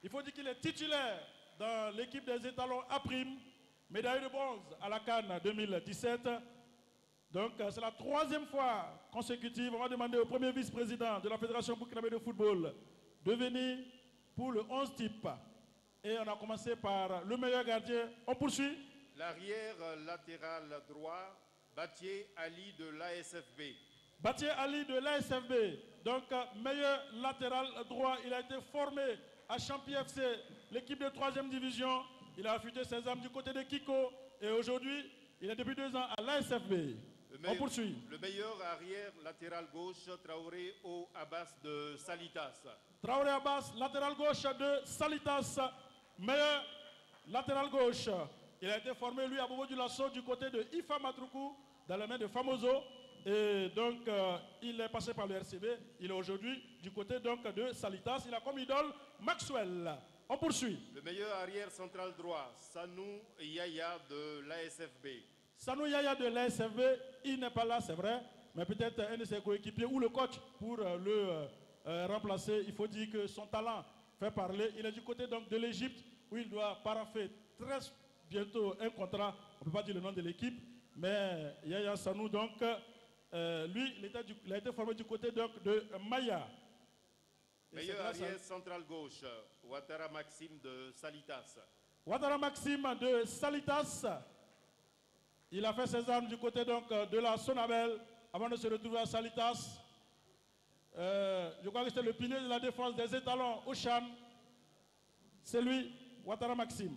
Il faut dire qu'il est titulaire dans l'équipe des étalons A', médaille de bronze à la CAN 2017. Donc c'est la 3e fois consécutive. On va demander au premier vice-président de la Fédération burkinabé de football de venir pour le 11 type. Et on a commencé par le meilleur gardien. On poursuit. L'arrière latéral droit, Batié Ali de l'ASFB. Batié Ali de l'ASFB. Donc meilleur latéral droit. Il a été formé à Champi FC, l'équipe de 3e division. Il a affûté ses armes du côté de Kiko. Et aujourd'hui, il est depuis 2 ans à l'ASFB. On poursuit. Le meilleur arrière latéral gauche, Traoré au Abbas de Salitas. Traoré Abbas, latéral gauche de Salitas. Meilleur latéral gauche. Il a été formé, lui, à Bobo du Lasso, du côté de Ifa Matruku, dans les mains de Famoso. Et donc, il est passé par le RCB. Il est aujourd'hui du côté donc, de Salitas. Il a comme idole Maxwell. On poursuit. Le meilleur arrière central droit, Sanou Yaya de l'ASFB. Sanou Yaya de l'ASFB, il n'est pas là, c'est vrai. Mais peut-être un de ses coéquipiers ou le coach pour le remplacer. Il faut dire que son talent fait parler. Il est du côté donc, de l'Égypte où il doit paraffer très bientôt un contrat. On ne peut pas dire le nom de l'équipe. Mais Yaya Sanou, donc, lui, il a été formé du côté donc, de Maya. Meilleur arrière central gauche, Ouattara Maxime de Salitas. Ouattara Maxime de Salitas. Il a fait ses armes du côté donc, de la Sonabel avant de se retrouver à Salitas. Je crois que c'était le pilier de la défense des étalons au Chan. C'est lui, Ouattara Maxime.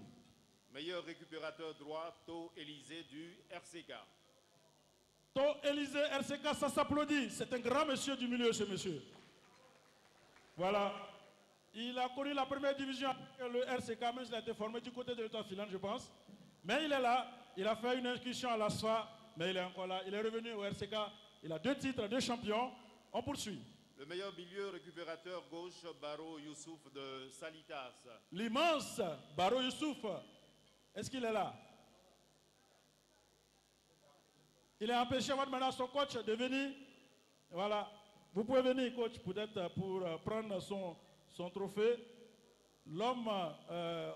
Meilleur récupérateur droit, To Élysée du RCK. To Élysée, RCK, ça s'applaudit. C'est un grand monsieur du milieu, ce monsieur. Voilà. Il a connu la première division avec le RCK, même s'il a été formé du côté de l'État finland, je pense. Mais il est là. Il a fait une inscription à l'ASFA, mais il est encore là. Il est revenu au RCK. Il a 2 titres de champion. On poursuit. Le meilleur milieu récupérateur gauche, Baro Youssouf de Salitas. L'immense Baro Youssouf. Est-ce qu'il est là? Il est empêché maintenant son coach de venir. Voilà. Vous pouvez venir, coach, peut-être pour prendre son trophée. L'homme,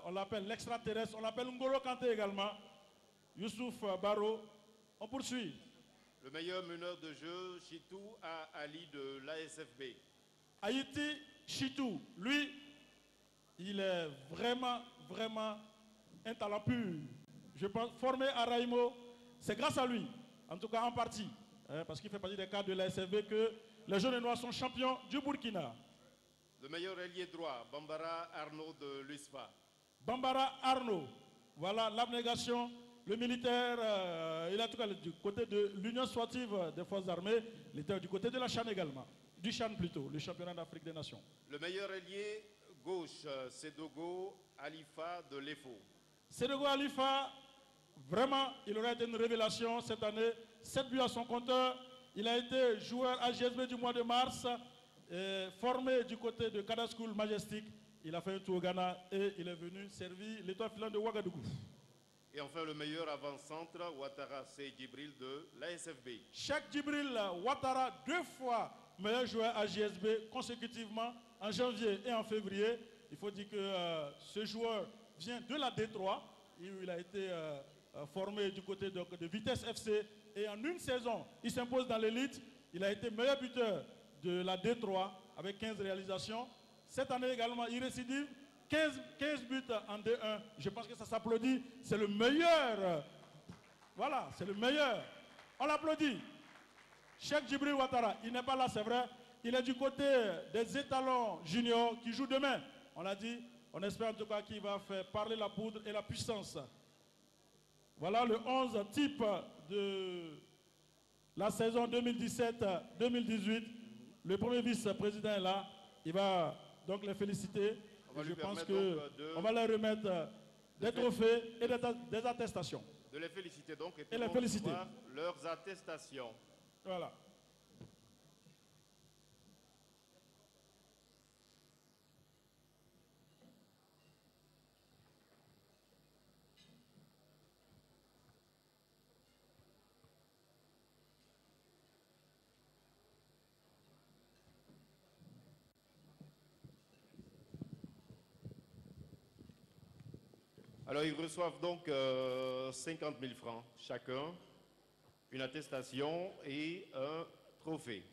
on l'appelle l'extraterrestre, on l'appelle Ngolo Kanté également. Youssouf Baro. On poursuit. Le meilleur meneur de jeu, Chitou Ali de l'ASFB. Haïti Chitou, lui, il est vraiment, vraiment un talent pur. Je pense, formé à Raimo, c'est grâce à lui, en tout cas en partie, parce qu'il fait partie des cadres de l'ASFB que les jeunes noirs sont champions du Burkina. Le meilleur ailier droit, Bambara Arnaud de l'USFA. Bambara Arnaud, voilà l'abnégation. Le militaire, il est en tout cas du côté de l'Union sportive des forces armées, il était du côté de la CHAN également, du CHAN plutôt, le championnat d'Afrique des Nations. Le meilleur ailier gauche, Sedogo Alifa de l'EFO. Sedogo Alifa, vraiment, il aurait été une révélation cette année. 7 buts à son compteur. Il a été joueur à GSB du mois de mars, formé du côté de Kada School Majestic. Il a fait un tour au Ghana et il est venu servir l'Étoile filante de Ouagadougou. Et enfin, le meilleur avant-centre, Ouattara C. Djibril de l'ASFB. Cheikh Djibril Ouattara, 2 fois meilleur joueur à GSB consécutivement en janvier et en février. Il faut dire que ce joueur vient de la D3, où il a été formé du côté de Vitesse FC. Et en une saison, il s'impose dans l'élite. Il a été meilleur buteur de la D3 avec 15 réalisations. Cette année également, il récidive 15 buts en D1. Je pense que ça s'applaudit. C'est le meilleur. Voilà, c'est le meilleur. On l'applaudit. Cheikh Djibril Ouattara, il n'est pas là, c'est vrai. Il est du côté des étalons juniors qui jouent demain. On l'a dit. On espère en tout cas qu'il va faire parler la poudre et la puissance. Voilà le 11 type de la saison 2017-2018. Le premier vice-président est là. Il va donc les féliciter. Je pense qu'on va leur remettre des trophées et des attestations. De les féliciter donc et les féliciter. Leurs attestations. Voilà. Alors, ils reçoivent donc 50 000 francs chacun, une attestation et un trophée.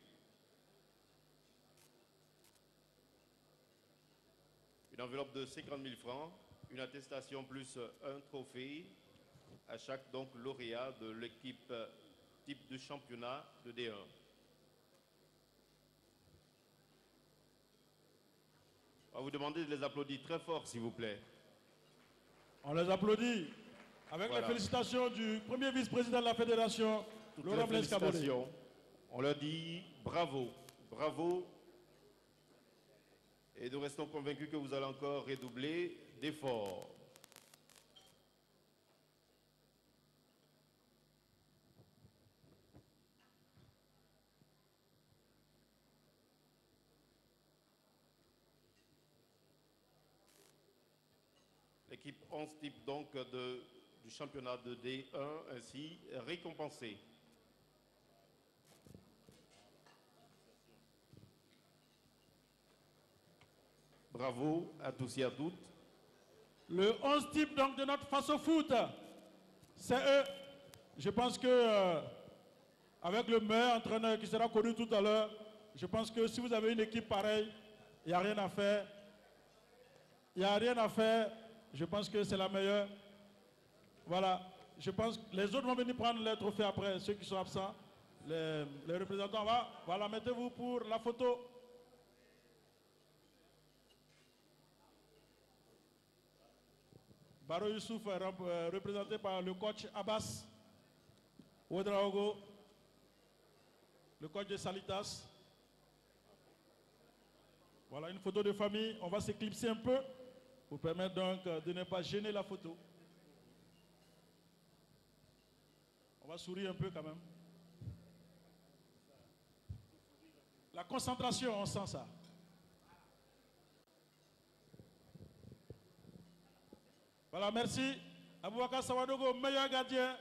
Une enveloppe de 50 000 francs, une attestation plus un trophée à chaque donc lauréat de l'équipe type de championnat de D1. On va vous demander de les applaudir très fort, s'il vous plaît. On les applaudit avec les félicitations du premier vice-président de la fédération, Laurent Blaise Caboret. On leur dit bravo, bravo. Et nous restons convaincus que vous allez encore redoubler d'efforts. L'équipe 11 type donc du championnat de D1 ainsi récompensée. Bravo à tous et à toutes. Le 11 type donc de notre face au foot, c'est eux. Je pense que avec le meilleur entraîneur qui sera connu tout à l'heure, je pense que si vous avez une équipe pareille, il n'y a rien à faire. Il n'y a rien à faire. Je pense que c'est la meilleure. Voilà. Je pense que les autres vont venir prendre les trophées après, ceux qui sont absents. Les représentants, voilà, mettez-vous pour la photo. Baro Youssouf, représenté par le coach Abbas Ouedraogo, le coach de Salitas. Voilà une photo de famille. On va s'éclipser un peu pour permettre donc de ne pas gêner la photo. On va sourire un peu quand même. La concentration, on sent ça. Voilà, merci. Aboubakar Sawadogo, meilleur gardien.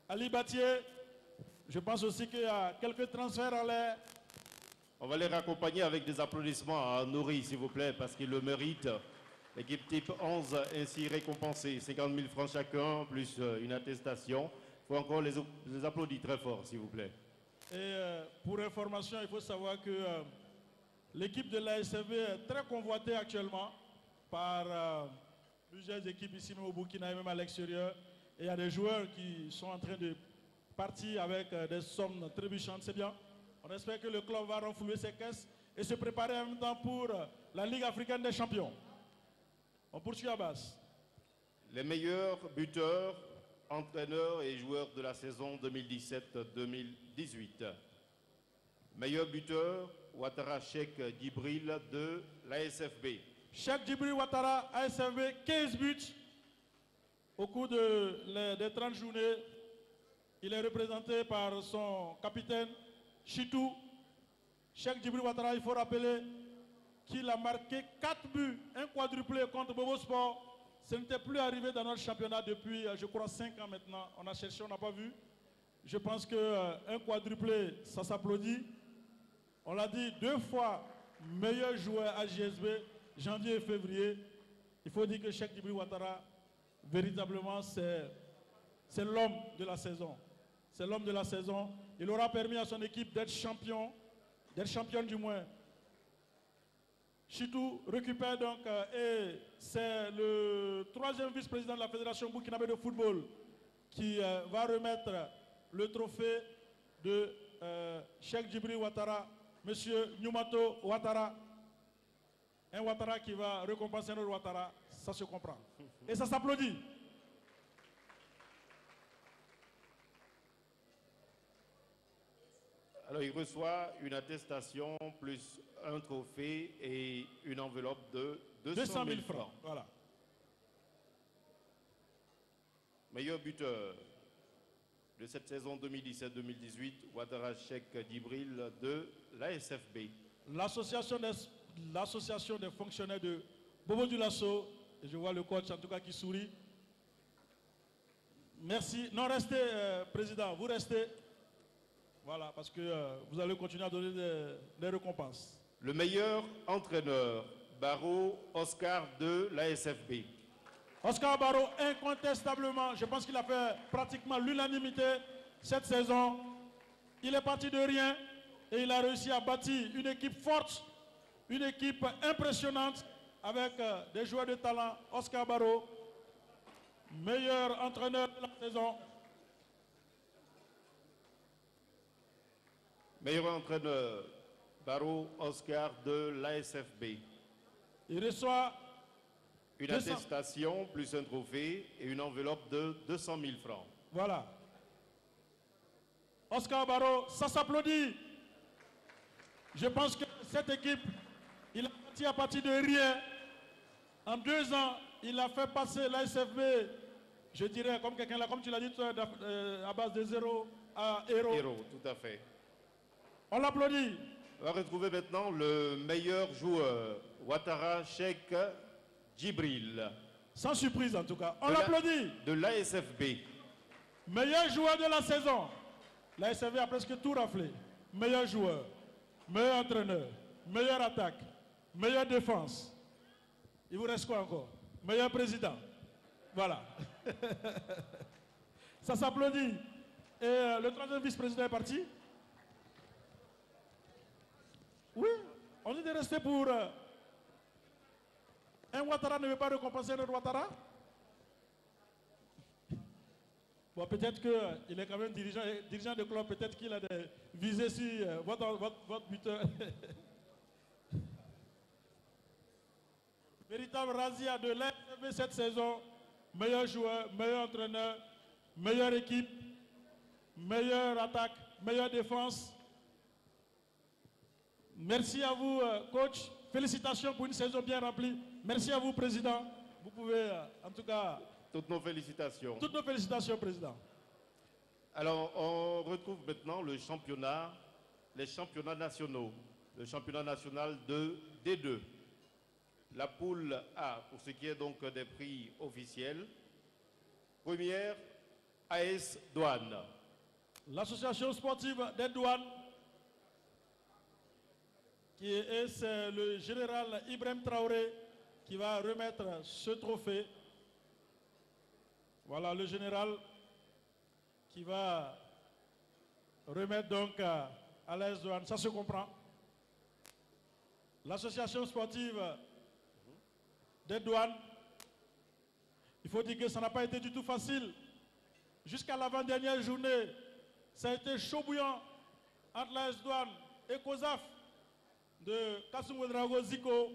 Ali Batier. Je pense aussi qu'il y a quelques transferts en l'air. On va les raccompagner avec des applaudissements à Nouri, s'il vous plaît, parce qu'il le mérite. L'équipe type 11 ainsi récompensée, 50 000 francs chacun, plus une attestation. Il faut encore les applaudir très fort, s'il vous plaît. Et pour information, il faut savoir que l'équipe de l'ASV est très convoitée actuellement par plusieurs équipes ici au Burkina et même à l'extérieur. Et il y a des joueurs qui sont en train de partir avec des sommes trébuchantes, c'est bien. On espère que le club va renflouer ses caisses et se préparer en même temps pour la Ligue africaine des champions. On poursuit à base. Les meilleurs buteurs, entraîneurs et joueurs de la saison 2017-2018. Meilleur buteur, Ouattara Cheikh Djibril de l'ASFB. Cheikh Djibril Ouattara, ASFB, 15 buts au cours des 30 journées. Il est représenté par son capitaine, Chitou. Cheikh Djibril Ouattara, il faut rappeler qu'il a marqué 4 buts, un quadruplé contre Bobo Sport. Ce n'était plus arrivé dans notre championnat depuis, je crois, 5 ans maintenant. On a cherché, on n'a pas vu. Je pense qu'un quadruplé, ça s'applaudit. On l'a dit 2 fois meilleur joueur à JSB, janvier et février. Il faut dire que Cheikh Djibril Ouattara, véritablement, c'est c'est l'homme de la saison. C'est l'homme de la saison. Il aura permis à son équipe d'être champion, d'être championne du moins. Chitou récupère donc, et c'est le 3e vice-président de la Fédération burkinabé de football qui va remettre le trophée de Cheikh Djibril Ouattara, M. Nyumato Ouattara. Un Ouattara qui va récompenser notre Ouattara, ça se comprend. Et ça s'applaudit. Alors, il reçoit une attestation plus un trophée et une enveloppe de 200 000 francs. Voilà. Meilleur buteur de cette saison 2017-2018, Ouattara Cheikh Djibril de l'ASFB. L'association des fonctionnaires de Bobo Dioulasso, et je vois le coach en tout cas qui sourit. Merci. Non, restez, Président, vous restez. Voilà, parce que vous allez continuer à donner des récompenses. Le meilleur entraîneur, Barreau Oscar de l'ASFB. Oscar Barreau, incontestablement, je pense qu'il a fait pratiquement l'unanimité cette saison. Il est parti de rien et il a réussi à bâtir une équipe forte, une équipe impressionnante avec des joueurs de talent. Oscar Barreau, meilleur entraîneur de la saison. Meilleur entraîneur, Barreau Oscar de l'ASFB. Il reçoit une attestation plus un trophée et une enveloppe de 200 000 francs. Voilà. Oscar Barreau, ça s'applaudit. Je pense que cette équipe, il a bâti à partir de rien. En 2 ans, il a fait passer l'ASFB, je dirais, comme quelqu'un là, comme tu l'as dit, à base de 0 à héros. Héros, tout à fait. On l'applaudit. On va retrouver maintenant le meilleur joueur, Ouattara Cheikh Djibril. Sans surprise en tout cas. On l'applaudit. De l'ASFB. Meilleur joueur de la saison. L'ASFB a presque tout raflé. Meilleur joueur, meilleur entraîneur, meilleure attaque, meilleure défense. Il vous reste quoi encore? Meilleur président. Voilà. Ça s'applaudit. Et le 3e vice-président est parti. Oui, on est resté pour... un Ouattara ne veut pas récompenser notre Ouattara? Bon, peut-être qu'il est quand même dirigeant de club, peut-être qu'il a des visées sur votre buteur. Véritable razzia de l'ASFB cette saison. Meilleur joueur, meilleur entraîneur, meilleure équipe, meilleure attaque, meilleure défense. Merci à vous, coach. Félicitations pour une saison bien remplie. Merci à vous, président. Vous pouvez, en tout cas... Toutes nos félicitations. Toutes nos félicitations, président. Alors, on retrouve maintenant le championnat, les championnats nationaux. Le championnat national de D2. La poule A, pour ce qui est donc des prix officiels. Première, AS Douane. L'association sportive des douanes, c'est le général Ibrahim Traoré qui va remettre ce trophée. Voilà le général qui va remettre donc à l'AS Douane. Ça se comprend. L'association sportive des douanes, il faut dire que ça n'a pas été du tout facile. Jusqu'à l'avant-dernière journée, ça a été chaud bouillant entre l'AS Douane et COSAF de Kassoum Ouedraogo Zico.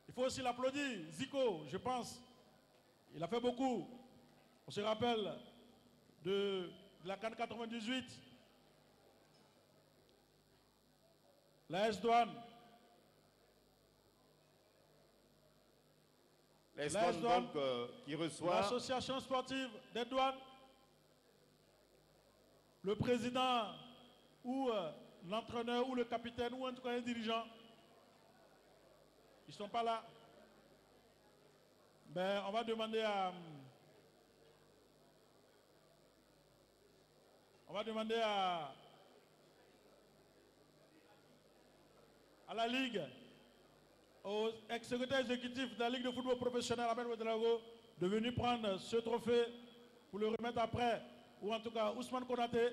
Il faut aussi l'applaudir. Zico, je pense, il a fait beaucoup. On se rappelle de la CAN 98. L'AS Douane. L'AS Douane qui reçoit... L'association sportive des douanes. Le président ou l'entraîneur ou le capitaine ou en tout cas un dirigeant. Ils ne sont pas là. Ben, on va demander à... à la Ligue, au ex-secrétaire exécutif de la Ligue de football professionnel, Ahmed Ouedraogo, de venir prendre ce trophée pour le remettre après, ou en tout cas Ousmane Konaté,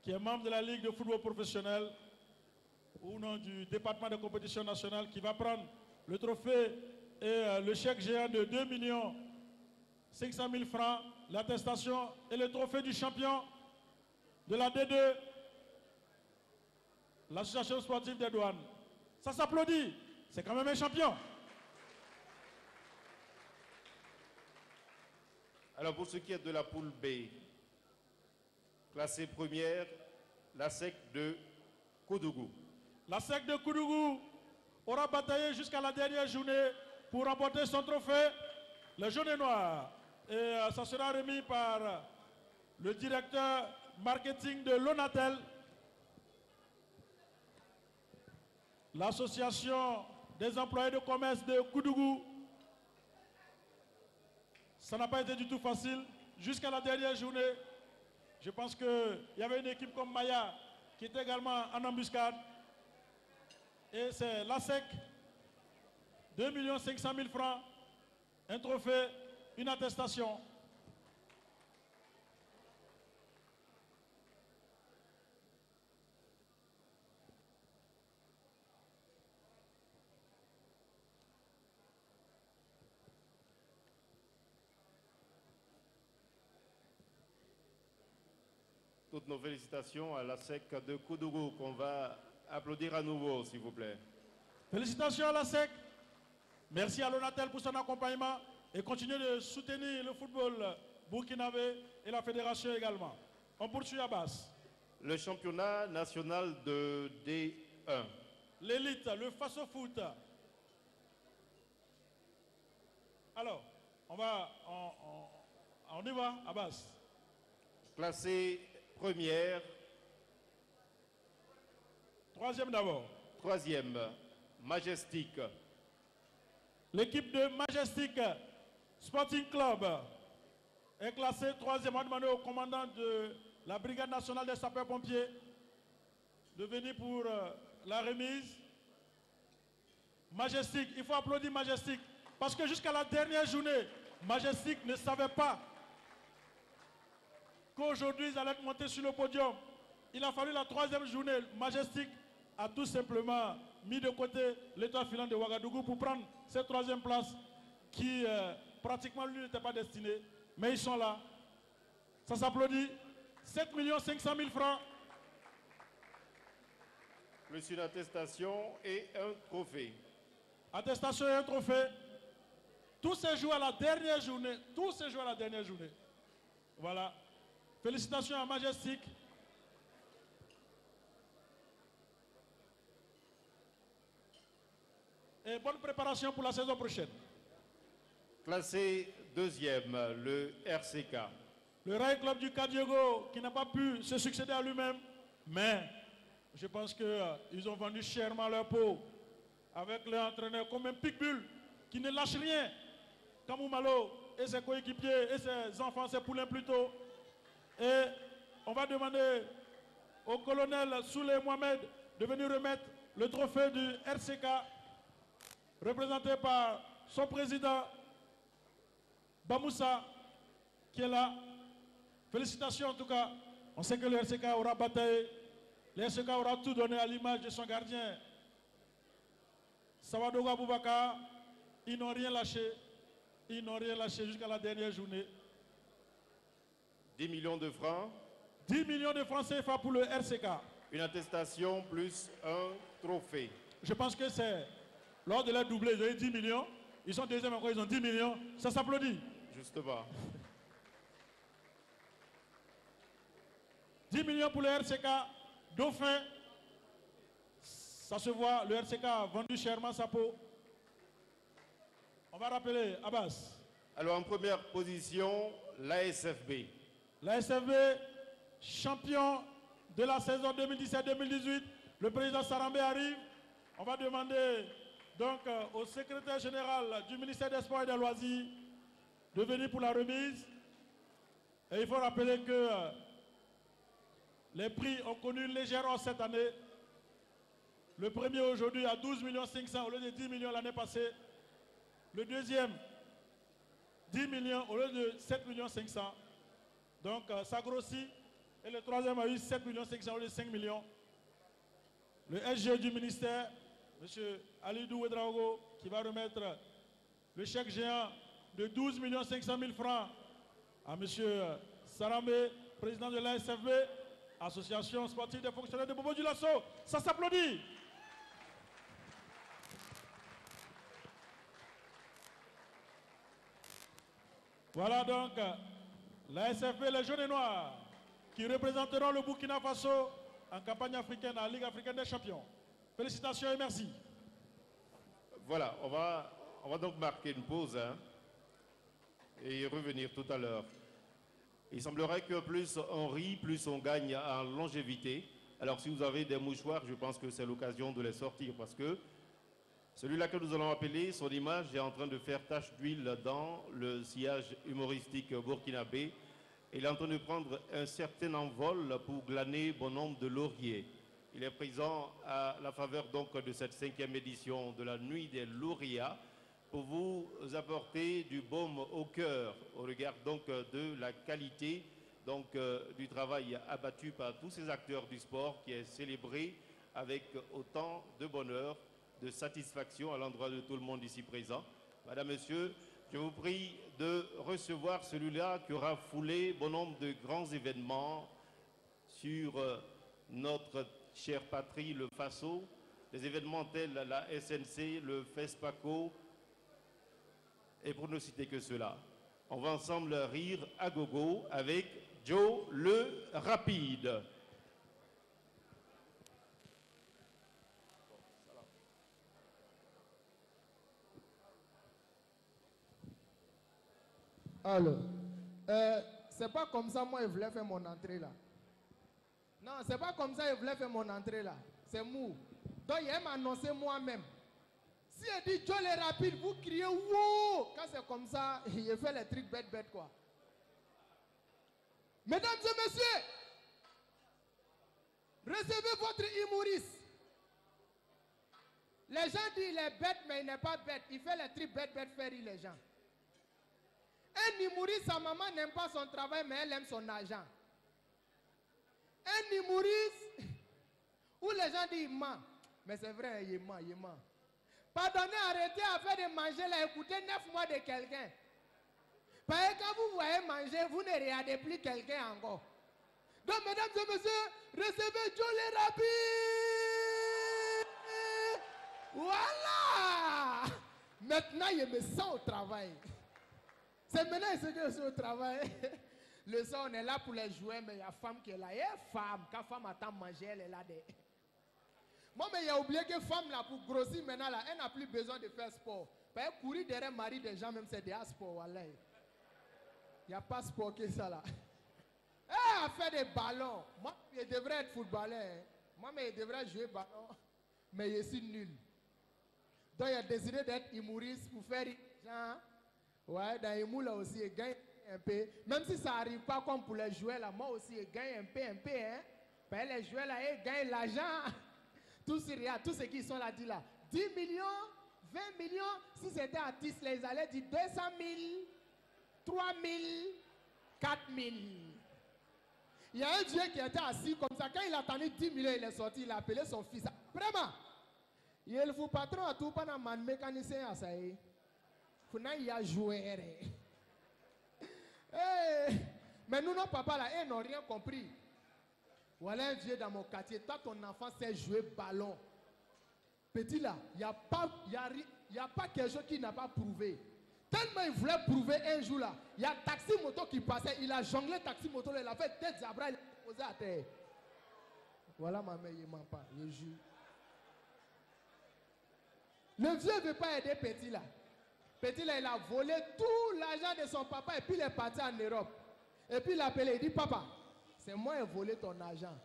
qui est membre de la Ligue de football professionnel, au nom du département de compétition nationale, qui va prendre le trophée et le chèque géant de 2 500 000 francs, l'attestation et le trophée du champion de la D2, l'association sportive des douanes. Ça s'applaudit, c'est quand même un champion. Alors pour ce qui est de la poule B, classée première, la SEC de Koudougou. La SEC de Koudougou aura bataillé jusqu'à la dernière journée pour remporter son trophée, le jaune et noir. Et ça sera remis par le directeur marketing de l'Onatel, l'association des employés de commerce de Koudougou. Ça n'a pas été du tout facile. Jusqu'à la dernière journée, je pense qu'il y avait une équipe comme Maya qui était également en embuscade. Et c'est l'ASEC, 2 500 000 francs, un trophée, une attestation. Toutes nos félicitations à la SEC de Koudougou qu'on va applaudir à nouveau, s'il vous plaît. Félicitations à la SEC. Merci à l'Onatel pour son accompagnement et continuez de soutenir le football burkinabé et la fédération également. On poursuit à Abbas. Le championnat national de D1. L'élite, le face-au-foot. Alors, on y va, Abbas. Classé première. Troisième d'abord. Troisième, Majestic. L'équipe de Majestic Sporting Club est classée troisième. On va demander au commandant de la Brigade nationale des sapeurs-pompiers de venir pour la remise. Majestic, il faut applaudir Majestic parce que jusqu'à la dernière journée, Majestic ne savait pas qu'aujourd'hui ils allaient monter sur le podium. Il a fallu la troisième journée. Majestic a tout simplement mis de côté l'étoile filante de Ouagadougou pour prendre cette troisième place qui pratiquement lui n'était pas destinée. Mais ils sont là. Ça s'applaudit. 7 500 000 francs. Plus une attestation et un trophée. Attestation et un trophée. Tout se joue à la dernière journée. Tout se joue à la dernière journée. Voilà. Félicitations à Majestic. Et bonne préparation pour la saison prochaine. Classé deuxième, le RCK. Le Rail Club du Kadiego qui n'a pas pu se succéder à lui-même, mais je pense qu'ils ont vendu chèrement leur peau avec leur entraîneur comme un pitbull qui ne lâche rien. Kamou Malo et ses coéquipiers et ses enfants, ses poulains plutôt. Et on va demander au colonel Souley Mohamed de venir remettre le trophée du RCK représenté par son président Bamoussa qui est là. Félicitations en tout cas. On sait que le RCK aura bataillé. Le RCK aura tout donné à l'image de son gardien. Sawadogo Aboubakar, ils n'ont rien lâché. Ils n'ont rien lâché jusqu'à la dernière journée. 10 millions de francs. 10 millions de francs CFA pour le RCK. Une attestation plus un trophée. Je pense que c'est lors de leur doublé, ils ont eu 10 millions. Ils sont deuxième encore, ils ont 10 millions. Ça s'applaudit. Justement. 10 millions pour le RCK. Dauphin. Ça se voit, le RCK a vendu chèrement sa peau. On va rappeler Abbas. Alors en première position, l'ASFB. L'ASFB, champion de la saison 2017-2018. Le président Sarambé arrive. On va demander donc au secrétaire général du ministère des Sports et des Loisirs de venir pour la remise. Et il faut rappeler que les prix ont connu une légère hausse cette année. Le premier aujourd'hui à 12 500 000 au lieu de 10 millions l'année passée. Le deuxième, 10 millions au lieu de 7 millions 500. Donc ça grossit. Et le troisième a eu 7 millions 500 au lieu de 5 millions. Le SG du ministère, M. Alidou Ouedraogo, qui va remettre le chèque géant de 12 500 000 francs à M. Saramé, président de l'ASFB, Association sportive des fonctionnaires de Bobo Dioulasso. Ça s'applaudit. Voilà donc l'ASFB, les jaunes et noirs, qui représenteront le Burkina Faso en campagne africaine à la Ligue africaine des champions. Félicitations et merci. Voilà, on va donc marquer une pause et revenir tout à l'heure. Il semblerait que plus on rit, plus on gagne en longévité. Alors si vous avez des mouchoirs, je pense que c'est l'occasion de les sortir parce que celui-là que nous allons appeler, son image est en train de faire tache d'huile dans le sillage humoristique burkinabé. Il est en train de prendre un certain envol pour glaner bon nombre de lauriers. Il est présent à la faveur donc de cette 5e édition de la Nuit des lauréats pour vous apporter du baume au cœur au regard donc de la qualité donc du travail abattu par tous ces acteurs du sport qui est célébré avec autant de bonheur, de satisfaction à l'endroit de tout le monde ici présent. Madame, Monsieur, je vous prie de recevoir celui-là qui aura foulé bon nombre de grands événements sur notre chère patrie, le Faso, des événements tels la SNC, le FESPACO, et pour ne citer que cela. On va ensemble rire à gogo avec Joe le Rapide. Alors, c'est pas comme ça moi je voulais faire mon entrée là. Non, c'est pas comme ça je voulais faire mon entrée là. C'est mou. Donc il m'a annoncé moi-même. Si il dit Joe le Rapide, vous criez wow. Quand c'est comme ça, il fait les trucs bêtes quoi. Mesdames et messieurs, recevez votre humoriste. Les gens disent il est bête, mais il n'est pas bête. Il fait les trucs bêtes faire rire les gens. Un humoriste, sa maman n'aime pas son travail, mais elle aime son argent. Un humoriste où les gens disent il ment. Mais c'est vrai, il ment, il ment. Pardonnez, arrêtez à faire de manger là, écoutez 9 mois de quelqu'un. Parce que quand vous voyez manger, vous ne regardez plus quelqu'un encore. Donc, mesdames et messieurs, recevez Joe le Rapide. Voilà. Maintenant, il me sent au travail. C'est maintenant que je suis au travail. Le soir, on est là pour les jouer, mais il y a femme qui est là. Et femme, quand femme attend manger, elle est là. Moi, mais il a oublié que femme, là, pour grossir maintenant, là, elle n'a plus besoin de faire sport. Parce que courir derrière mari des gens, même, c'est des sport. Voilà. Il n'y a pas sport que ça, là. Elle a fait des ballons. Moi, je devrais être footballeur. Moi, mais je devrais jouer ballon. Mais je suis nul. Donc, il a décidé d'être humoriste pour faire des gens. Ouais, dans les moules aussi, il gagne un peu. Même si ça n'arrive pas comme pour les joueurs là, moi aussi, il gagne un peu, hein. Ben, les joueurs là, ils gagnent l'argent. Tout ce qui sont là, dit là. 10 millions, 20 millions, si c'était artiste, là, ils allaient dire 200 000, 3 000, 4 000. Il y a un Dieu qui était assis comme ça. Quand il a attendu 10 millions, il est sorti, il a appelé son fils. Vraiment. Il faut patron à tout pendant man mécanicien à ça. Il y a joué. Mais nous, nos papas là, ils n'ont rien compris. Voilà un vieux dans mon quartier. Toi, ton enfant sait jouer ballon. Petit là, il n'y a pas quelque chose qui n'a pas prouvé. Tellement il voulait prouver un jour là. Il y a taxi moto qui passait. Il a jonglé taxi moto. Il a fait tête zabra. Il a posé à terre. Voilà ma mère, il ne ment pas. Il jure. Le vieux ne veut pas aider Petit là. Petit là, il a volé tout l'argent de son papa et puis il est parti en Europe. Et puis il a appelé, il dit, papa, c'est moi qui ai volé ton argent.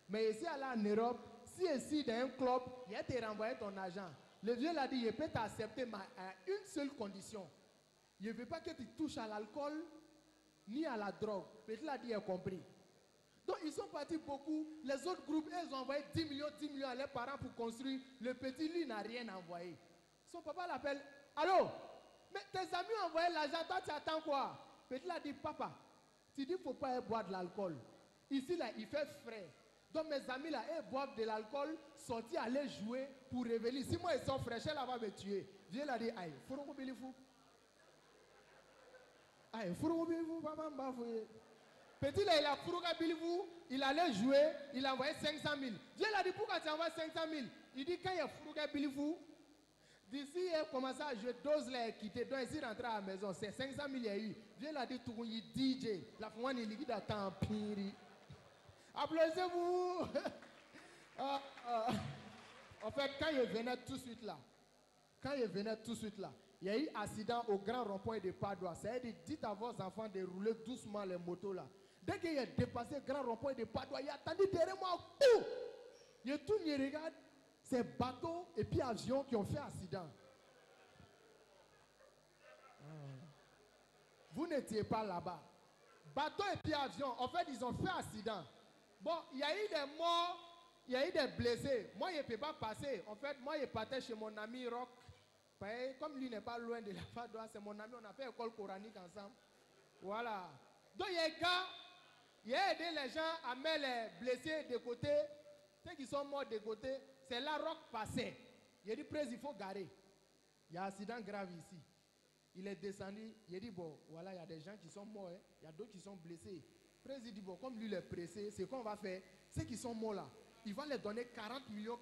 Mais ici, là en Europe, si ici dans un club, il a te renvoyé ton argent. Le vieux l'a dit, il peut t'accepter, mais à une seule condition. Il ne veut pas que tu touches à l'alcool ni à la drogue. Petit l'a dit, il a compris. Donc ils sont partis beaucoup. Les autres groupes, ils ont envoyé 10 millions à leurs parents pour construire. Le petit, lui, n'a rien envoyé. Son papa l'appelle, allô? Mais tes amis ont envoyé l'argent, toi tu attends quoi? Petit a dit, papa, tu dis qu'il ne faut pas boire de l'alcool. Ici, là, il fait frais. Donc mes amis, là, ils boivent de l'alcool, sortir, aller jouer pour revenir. Si moi, ils sont fraîchés, là, va me tuer. Viens là, dire, aïe, faut qu'on oublie fou. Aïe, faut qu'on oublie fou, papa, m'a fouillé. Petit, là, il a Fourouga Bilivou, il allait jouer, il a envoyé 500 000. Dieu l'a dit, pourquoi tu envoies 500 000? Il dit, quand il y a Fourouga Bilivou, d'ici, il a commencé à jouer, dose l'a quitté, donc il rentre à la maison, c'est 500 000 il y a eu. Dieu l'a dit, tout il DJ, la fois il liquide à temps pire. Applaudissez-vous. En fait, quand il venait tout de suite là, il y a eu accident au grand rond-point de Padoua. C'est-à-dire, dites à vos enfants de rouler doucement les motos là. Dès qu'il a dépassé le grand rond-point de Padoua, il a attendu derrière moi. Il tourne, il regarde. C'est bateaux et puis avions qui ont fait accident. Vous n'étiez pas là-bas. Bateaux et puis avions, en fait, ils ont fait accident. Bon, il y a eu des morts, il y a eu des blessés. Moi, je ne peux pas passer. En fait, moi, je partais chez mon ami Rock. Comme lui n'est pas loin de la Padoua, c'est mon ami, on a fait école coranique ensemble. Voilà. Donc, il y a des gars, il a aidé les gens à mettre les blessés de côté. Ceux qui sont morts de côté, c'est là Rock passait. Il a dit, président, il faut garer. Il y a un accident grave ici. Il est descendu, il a dit, bon, voilà, il y a des gens qui sont morts, hein. Il y a d'autres qui sont blessés. Le président dit, bon, comme lui il est pressé, c'est qu'on va faire. Ceux qui sont morts là, il va les donner 40 millions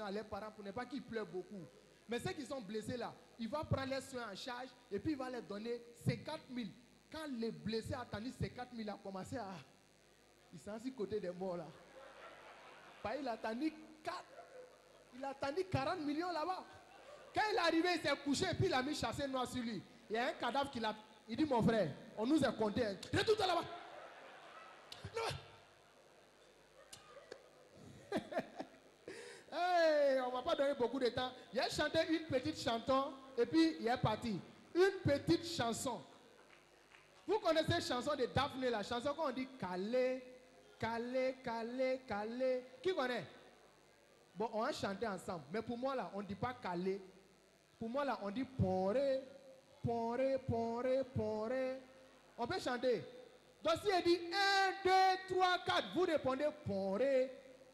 à leurs parents pour ne pas qu'ils pleurent beaucoup. Mais ceux qui sont blessés là, il va prendre les soins en charge et puis il va les donner 50 000. Quand les blessés attendent 50 000, il a commencé à... Il s'est assis côté des morts là. Il a attendu 40 millions là-bas. Quand il est arrivé, il s'est couché et puis il a mis chassé noir sur lui. Il y a un cadavre qui l'a... Il dit, mon frère, on nous a compté. Retourne là-bas. Hey, on ne va pas donner beaucoup de temps. Il a chanté une petite chanson et puis il est parti. Une petite chanson. Vous connaissez la chanson de Daphné, la chanson qu'on dit calé, calé, calé, calé. Qui connaît? Bon, on a chanté ensemble. Mais pour moi là, on ne dit pas calé. Pour moi là, on dit poré, poré, poré, poré. On peut chanter. Donc si elle dit 1, 2, 3, 4, vous répondez poré,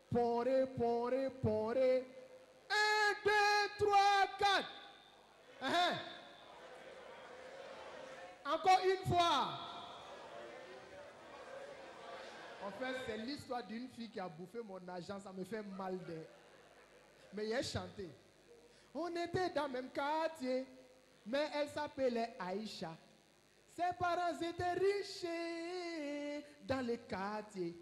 poré, poré, poré. 1, 2, 3, 4. Encore une fois. En fait, c'est l'histoire d'une fille qui a bouffé mon argent. Ça me fait mal de... Mais il a chanté. On était dans le même quartier, mais elle s'appelait Aïcha. Ses parents étaient riches dans le quartier.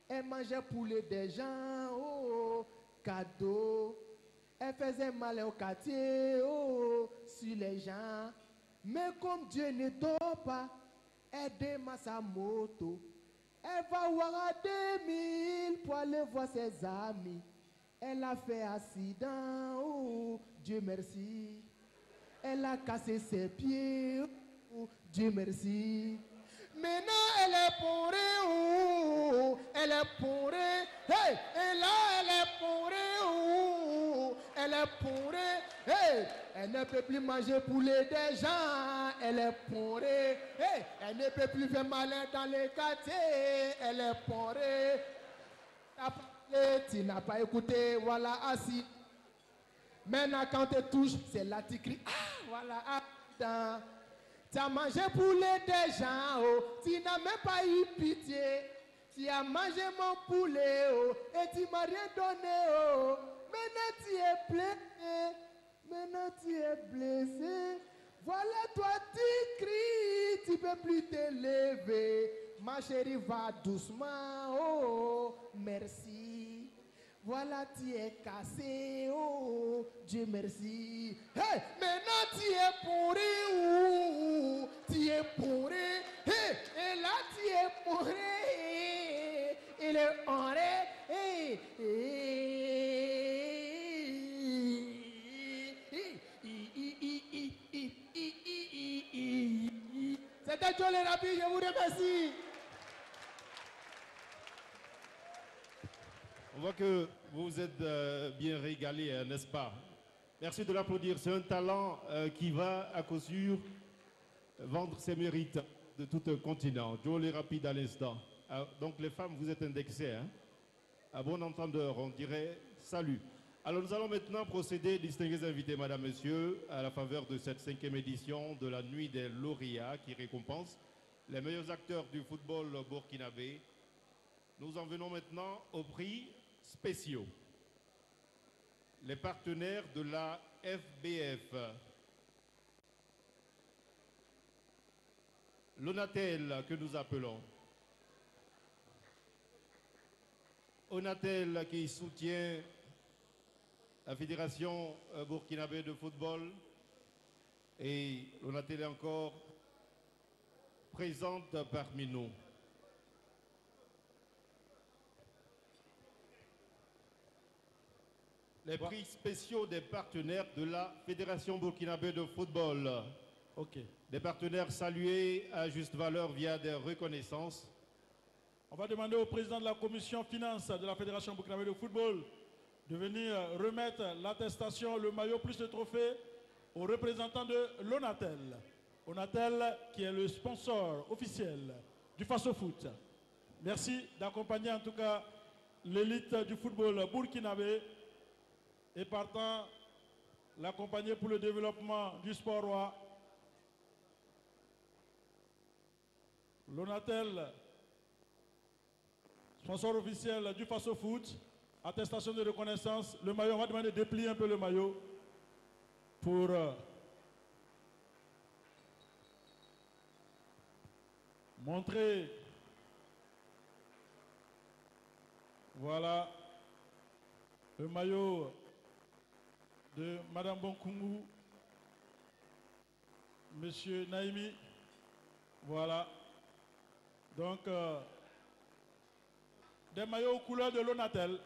Elle mangeait poulet des gens, oh, cadeau. Elle faisait mal au quartier, oh, sur les gens. Mais comme Dieu ne dort pas, elle démarre sa moto. Elle va voir à 2000 pour aller voir ses amis. Elle a fait accident, oh, Dieu merci. Elle a cassé ses pieds, oh, Dieu merci. Maintenant elle est pourrie, oh, elle est pourrie. Hey, et là elle est pourrie, oh, elle est pourrie. Hey, elle ne peut plus manger poulet des gens, elle est pourrie. Hey, elle ne peut plus faire malin dans les quartiers, elle est pourrie. Tu n'as pas écouté, voilà, assis. Maintenant, quand tu touches, c'est là tu cries. Ah, voilà, attends. Tu as mangé poulet des gens, oh. Tu n'as même pas eu pitié. Tu as mangé mon poulet, oh. Et tu m'as rien donné, oh. Maintenant, tu es blessé. Maintenant, tu es blessé. Voilà, toi, tu cries. Tu ne peux plus te lever. Ma chérie, va doucement, oh, merci. Voilà, tu es cassé, oh, Dieu merci. Hey, maintenant tu es pourri, oh, tu es pourri. Hey, et là tu es pourri. Il est horré. Hey, c'était Jolie Rabi, je vous remercie. On voit que vous vous êtes bien régalé, n'est-ce pas? Merci de l'applaudir. C'est un talent qui va, à coup sûr, vendre ses mérites de tout un continent. Jolie rapide à l'instant. Donc les femmes, vous êtes indexées. Hein? À bon entendeur, on dirait salut. Alors nous allons maintenant procéder, distingués invités, madame, messieurs, à la faveur de cette 5e édition de la Nuit des lauréats qui récompense les meilleurs acteurs du football burkinabé. Nous en venons maintenant aux prix spéciaux. Les partenaires de la FBF. L'Onatel que nous appelons. Onatel qui soutient la Fédération burkinabé de football et l'Onatel est encore présente parmi nous. Les prix spéciaux des partenaires de la Fédération burkinabé de football. Ok. Des partenaires salués à juste valeur via des reconnaissances. On va demander au président de la commission finance de la Fédération burkinabé de football de venir remettre l'attestation, le maillot plus le trophée aux représentants de l'Onatel. Onatel qui est le sponsor officiel du Faso Foot. Merci d'accompagner en tout cas l'élite du football burkinabé et partant l'accompagner pour le développement du sport roi. L'Onatel, sponsor officiel du Faso Foot, attestation de reconnaissance. Le maillot, on va demander de déplier un peu le maillot pour montrer, voilà, le maillot de Madame Bonkungu, Monsieur Naïmi, voilà. Donc, des maillots aux couleurs de l'Onatel,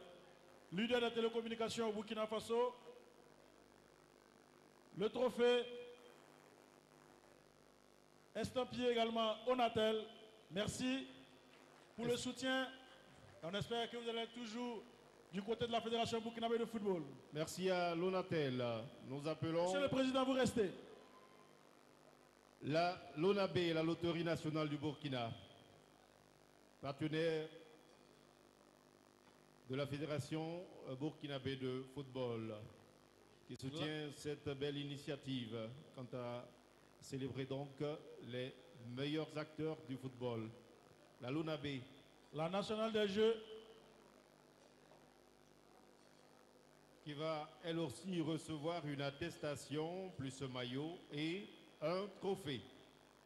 leader de la télécommunication au Burkina Faso. Le trophée estampillé également Onatel. Merci pour le soutien. On espère que vous allez être toujours du côté de la Fédération burkinabé de football. Merci à l'Onatel. Nous appelons... Monsieur le Président, vous restez. L'ONAB, la Loterie nationale du Burkina, partenaire de la Fédération burkinabé de football, qui soutient cette belle initiative quant à célébrer donc les meilleurs acteurs du football. La l'ONAB, la nationale des Jeux, qui va elle aussi recevoir une attestation, plus un maillot et un trophée.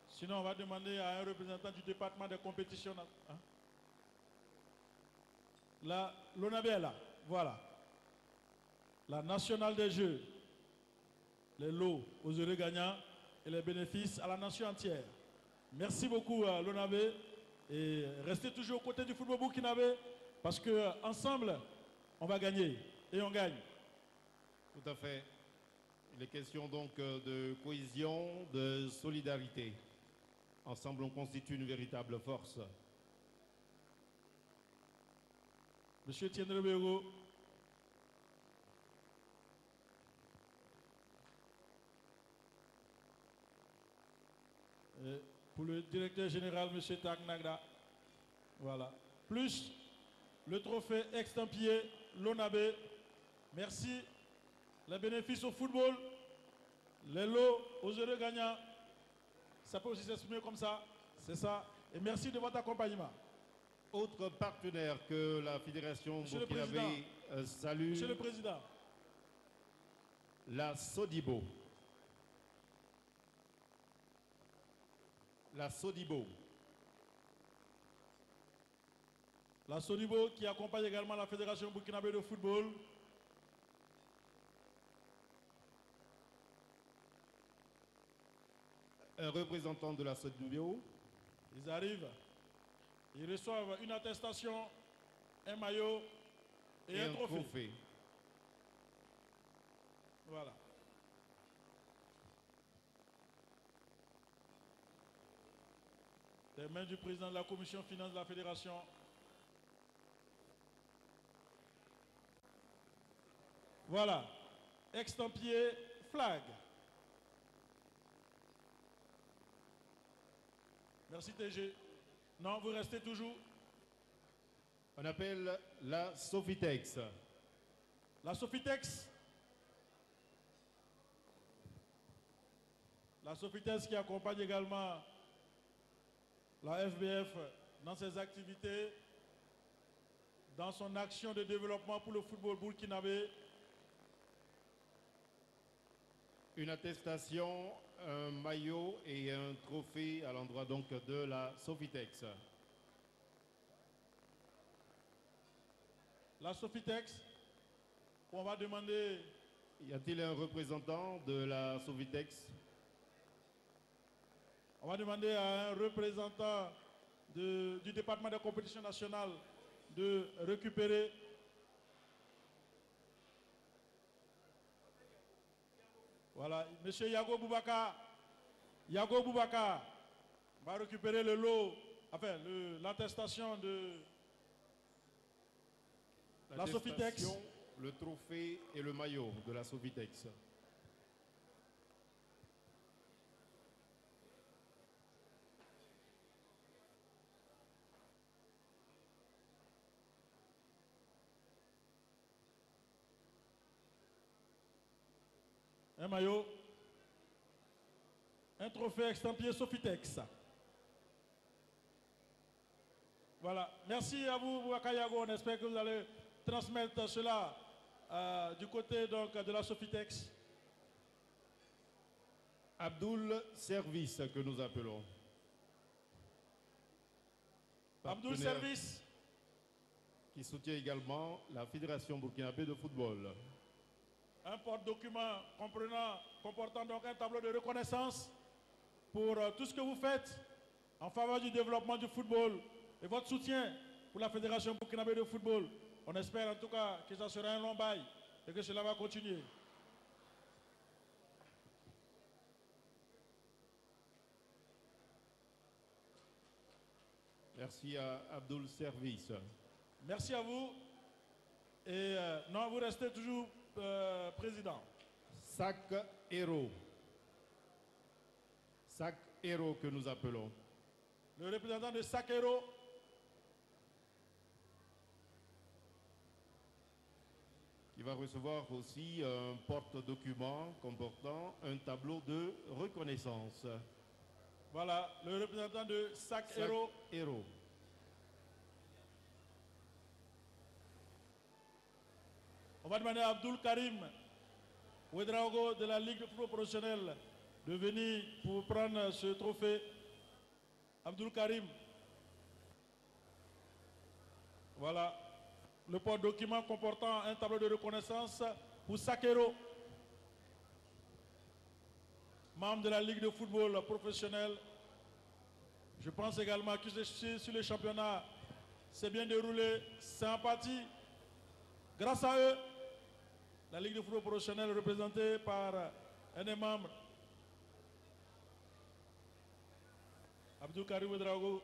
Sinon, on va demander à un représentant du département des compétitions. Hein? L'ONAB est là, voilà. La nationale des Jeux, les lots aux heureux gagnants et les bénéfices à la nation entière. Merci beaucoup à l'ONAB et restez toujours aux côtés du football burkinabé parce qu'ensemble, on va gagner et on gagne. Tout à fait. Il est question donc de cohésion, de solidarité. Ensemble, on constitue une véritable force. Monsieur Tiendré Bégo. Pour le directeur général, monsieur Tak Nagda. Voilà. Plus le trophée extempier, l'ONAB. Merci. Les bénéfices au football, les lots aux heureux gagnants. Ça peut aussi s'exprimer comme ça. C'est ça. Et merci de votre accompagnement. Autre partenaire que la Fédération burkinabé salue. Monsieur le Président. La Sodibo. La Sodibo. La Sodibo qui accompagne également la Fédération burkinabé de football. Un représentant de la Sodibo. Ils arrivent. Ils reçoivent une attestation, un maillot et un trophée. Voilà. Les mains du président de la commission finance de la fédération. Voilà. Extempier flag. Merci TG. Non, vous restez toujours. On appelle la Sofitex. La Sofitex. La Sofitex qui accompagne également la FBF dans ses activités, dans son action de développement pour le football burkinabé. Une attestation, un maillot et un trophée à l'endroit donc de la Sofitex. La Sofitex, on va demander... Y a-t-il un représentant de la Sofitex? On va demander à un représentant du département de compétition nationale de récupérer. Voilà, monsieur Yago Boubaka. Yago Boubaka va récupérer le lot, enfin l'attestation de la Sofitex. Le trophée et le maillot de la Sofitex. Un maillot, un trophée extempier Sofitex. Voilà. Merci à vous, Boubaka Yago. On espère que vous allez transmettre cela du côté donc, de la Sofitex. Abdoul Service que nous appelons. Abdoul Service. Qui soutient également la Fédération burkinabé de football. Un porte-document comportant donc un tableau de reconnaissance pour tout ce que vous faites en faveur du développement du football et votre soutien pour la Fédération burkinabé de football. On espère en tout cas que ça sera un long bail et que cela va continuer. Merci à Abdoul Service. Merci à vous. Et non, vous restez toujours président. SAC Héros. SAC Héros que nous appelons. Le représentant de SAC Héros. Qui va recevoir aussi un porte-document comportant un tableau de reconnaissance. Voilà, le représentant de SAC Héros. Héros. On va demander à Abdoul Karim Ouedraogo de la Ligue de football professionnel de venir pour prendre ce trophée. Abdoul Karim. Voilà. Le porte-document comportant un tableau de reconnaissance pour Sakero, membre de la Ligue de football professionnel. Je pense également que sur le championnat s'est bien déroulé, c'est en partie grâce à eux. La Ligue de football professionnel représentée par un des membres, Abdoul Karim Ouedraogo.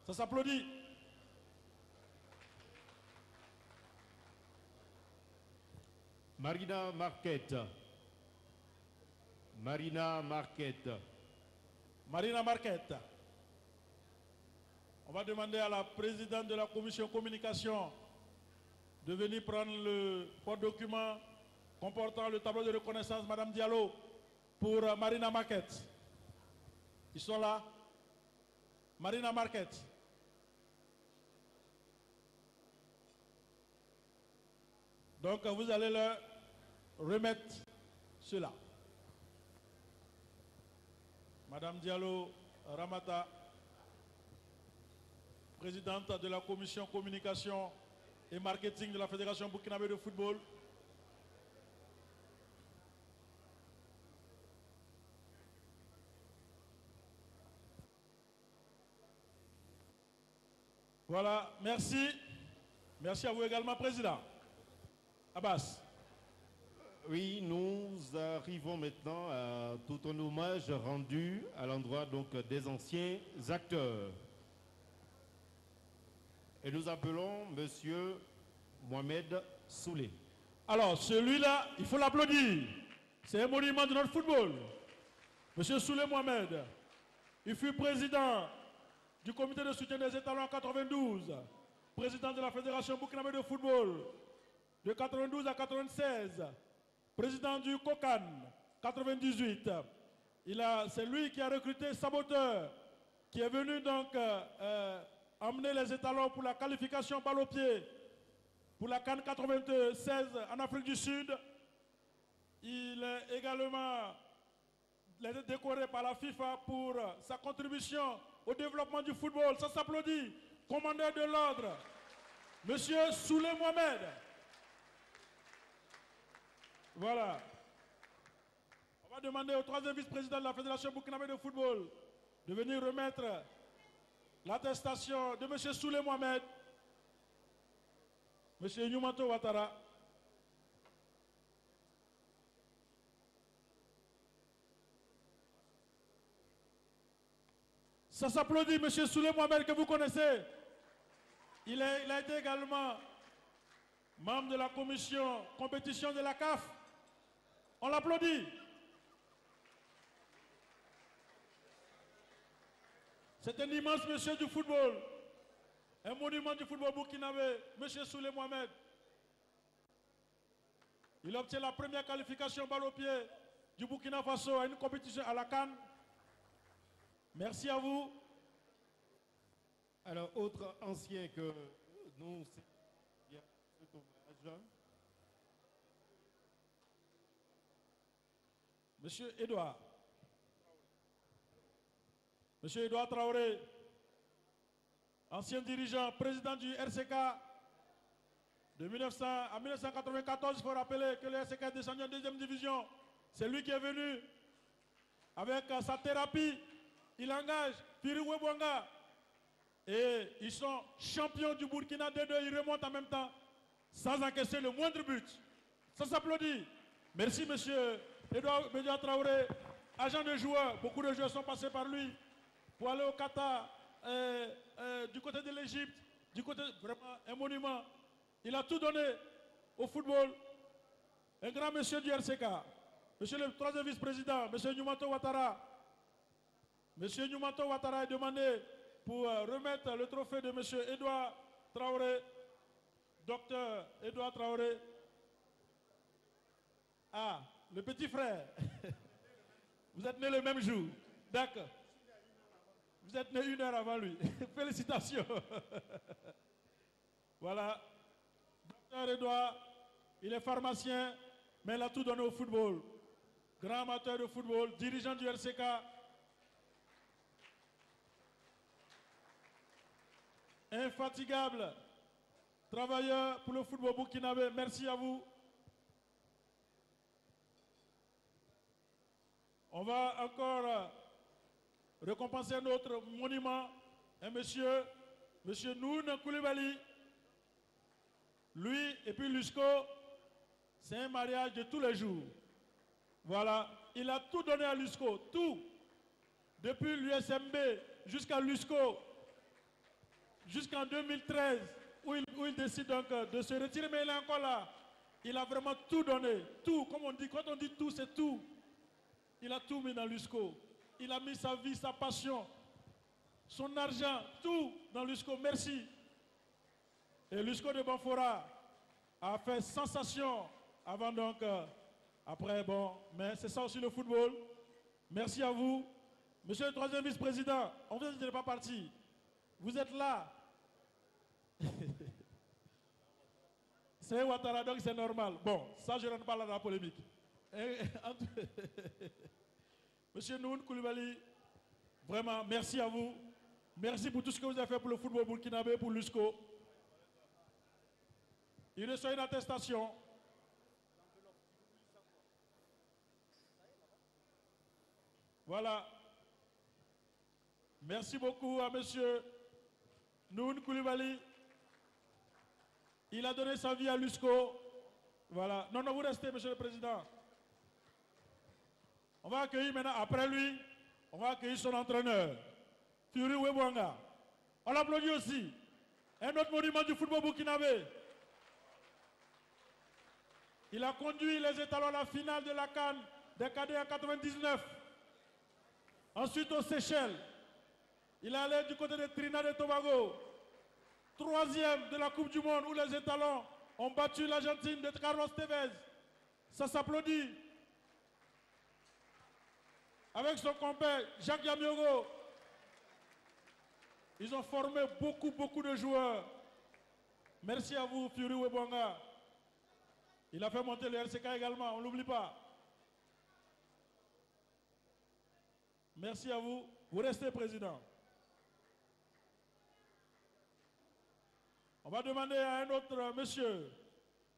Ça s'applaudit. Marina Marquette. Marina Marquette. Marina Marquette. On va demander à la présidente de la commission communication de venir prendre le porte-document comportant le tableau de reconnaissance, Madame Diallo, pour Marina Marquette. Ils sont là. Marina Marquette. Donc vous allez leur remettre cela. Madame Diallo Ramata, présidente de la commission communication et marketing de la Fédération burkinabé de football. Voilà, merci. Merci à vous également, Président. Abbas. Oui, nous arrivons maintenant à tout un hommage rendu à l'endroit donc des anciens acteurs. Et nous appelons Monsieur Mohamed Soulé. Alors, celui-là, il faut l'applaudir. C'est un monument de notre football. Monsieur Soulé Mohamed, il fut président du comité de soutien des étalons en 92, président de la Fédération burkinabé de football de 92 à 96, président du COCAN 98. C'est lui qui a recruté Saboteur, qui est venu donc emmener les étalons pour la qualification balle au pied pour la CAN 96 en Afrique du Sud. Il est également décoré par la FIFA pour sa contribution au développement du football. Ça s'applaudit. Commandeur de l'ordre, Monsieur Soulé Mohamed. Voilà. On va demander au troisième vice-président de la Fédération burkinabé de football de venir remettre l'attestation de Monsieur Soulé Mohamed. Monsieur Nyumanto Ouattara. Ça s'applaudit, Monsieur Soulé Mohamed, que vous connaissez. Il a été également membre de la commission compétition de la CAF. On l'applaudit. C'est un immense monsieur du football. Un monument du football burkinabé, Monsieur Soulé Mohamed. Il obtient la première qualification balle au pied du Burkina Faso à une compétition à la CAN. Merci à vous. Alors, autre ancien que nous, il y a ce hommage. Monsieur Edouard. Monsieur Edouard Traoré, ancien dirigeant, président du RCK de 1900 à 1994. Il faut rappeler que le RCK est descendu en deuxième division. C'est lui qui est venu avec sa thérapie. Il engage Firou Bouanga. Et ils sont champions du Burkina D2. Ils remontent en même temps sans encaisser le moindre but. Ça s'applaudit. Merci, monsieur Edouard Traoré, agent de joueurs. Beaucoup de joueurs sont passés par lui pour aller au Qatar, du côté de l'Égypte, du côté, vraiment, un monument. Il a tout donné au football. Un grand monsieur du RCK. Monsieur le troisième vice-président, monsieur Nyumanto Ouattara. Monsieur Nyumanto Ouattara est demandé pour remettre le trophée de monsieur Edouard Traoré, docteur Edouard Traoré. Ah, le petit frère. Vous êtes né le même jour. D'accord. Vous êtes né 1 heure avant lui. Félicitations. Voilà. Docteur Edouard, il est pharmacien, mais il a tout donné au football. Grand amateur de football, dirigeant du RCK. Infatigable. Travailleur pour le football burkinabé. Merci à vous. On va encore récompenser notre monument, un monsieur Noun Koulibaly. Lui et puis Lusco, c'est un mariage de tous les jours. Voilà, il a tout donné à Lusco, tout. Depuis l'USMB jusqu'à Lusco, jusqu'en 2013, où il décide donc de se retirer, mais il est encore là. Il a vraiment tout donné, tout. Comme on dit, quand on dit tout, c'est tout. Il a tout mis dans Lusco. Il a mis sa vie, sa passion, son argent, tout dans Lusco. Merci. Et Lusco de Banfora a fait sensation avant donc, après, bon, mais c'est ça aussi le football. Merci à vous. Monsieur le troisième vice-président, on vous n'est pas parti. Vous êtes là. C'est Ouattara, donc c'est normal. Bon, ça je ne rentre pas là dans la polémique. Monsieur Noun Koulibaly, vraiment, merci à vous. Merci pour tout ce que vous avez fait pour le football burkinabé, pour Lusco. Il reçoit une attestation. Voilà. Merci beaucoup à monsieur Noun Koulibaly. Il a donné sa vie à Lusco. Voilà. Non, non, vous restez, monsieur le président. On va accueillir maintenant, après lui, on va accueillir son entraîneur, Firou Bouanga. On l'applaudit aussi. Un autre monument du football burkinabé. Il a conduit les étalons à la finale de la CAN des cadets en 99. Ensuite aux Seychelles. Il est allé du côté de Trinidad et Tobago. 3e de la Coupe du Monde où les étalons ont battu l'Argentine de Carlos Tevez. Ça s'applaudit. Avec son compère Jacques Yamiogo. Ils ont formé beaucoup de joueurs. Merci à vous, Fury Webonga. Il a fait monter le RCK également, on ne l'oublie pas. Merci à vous. Vous restez président. On va demander à un autre monsieur.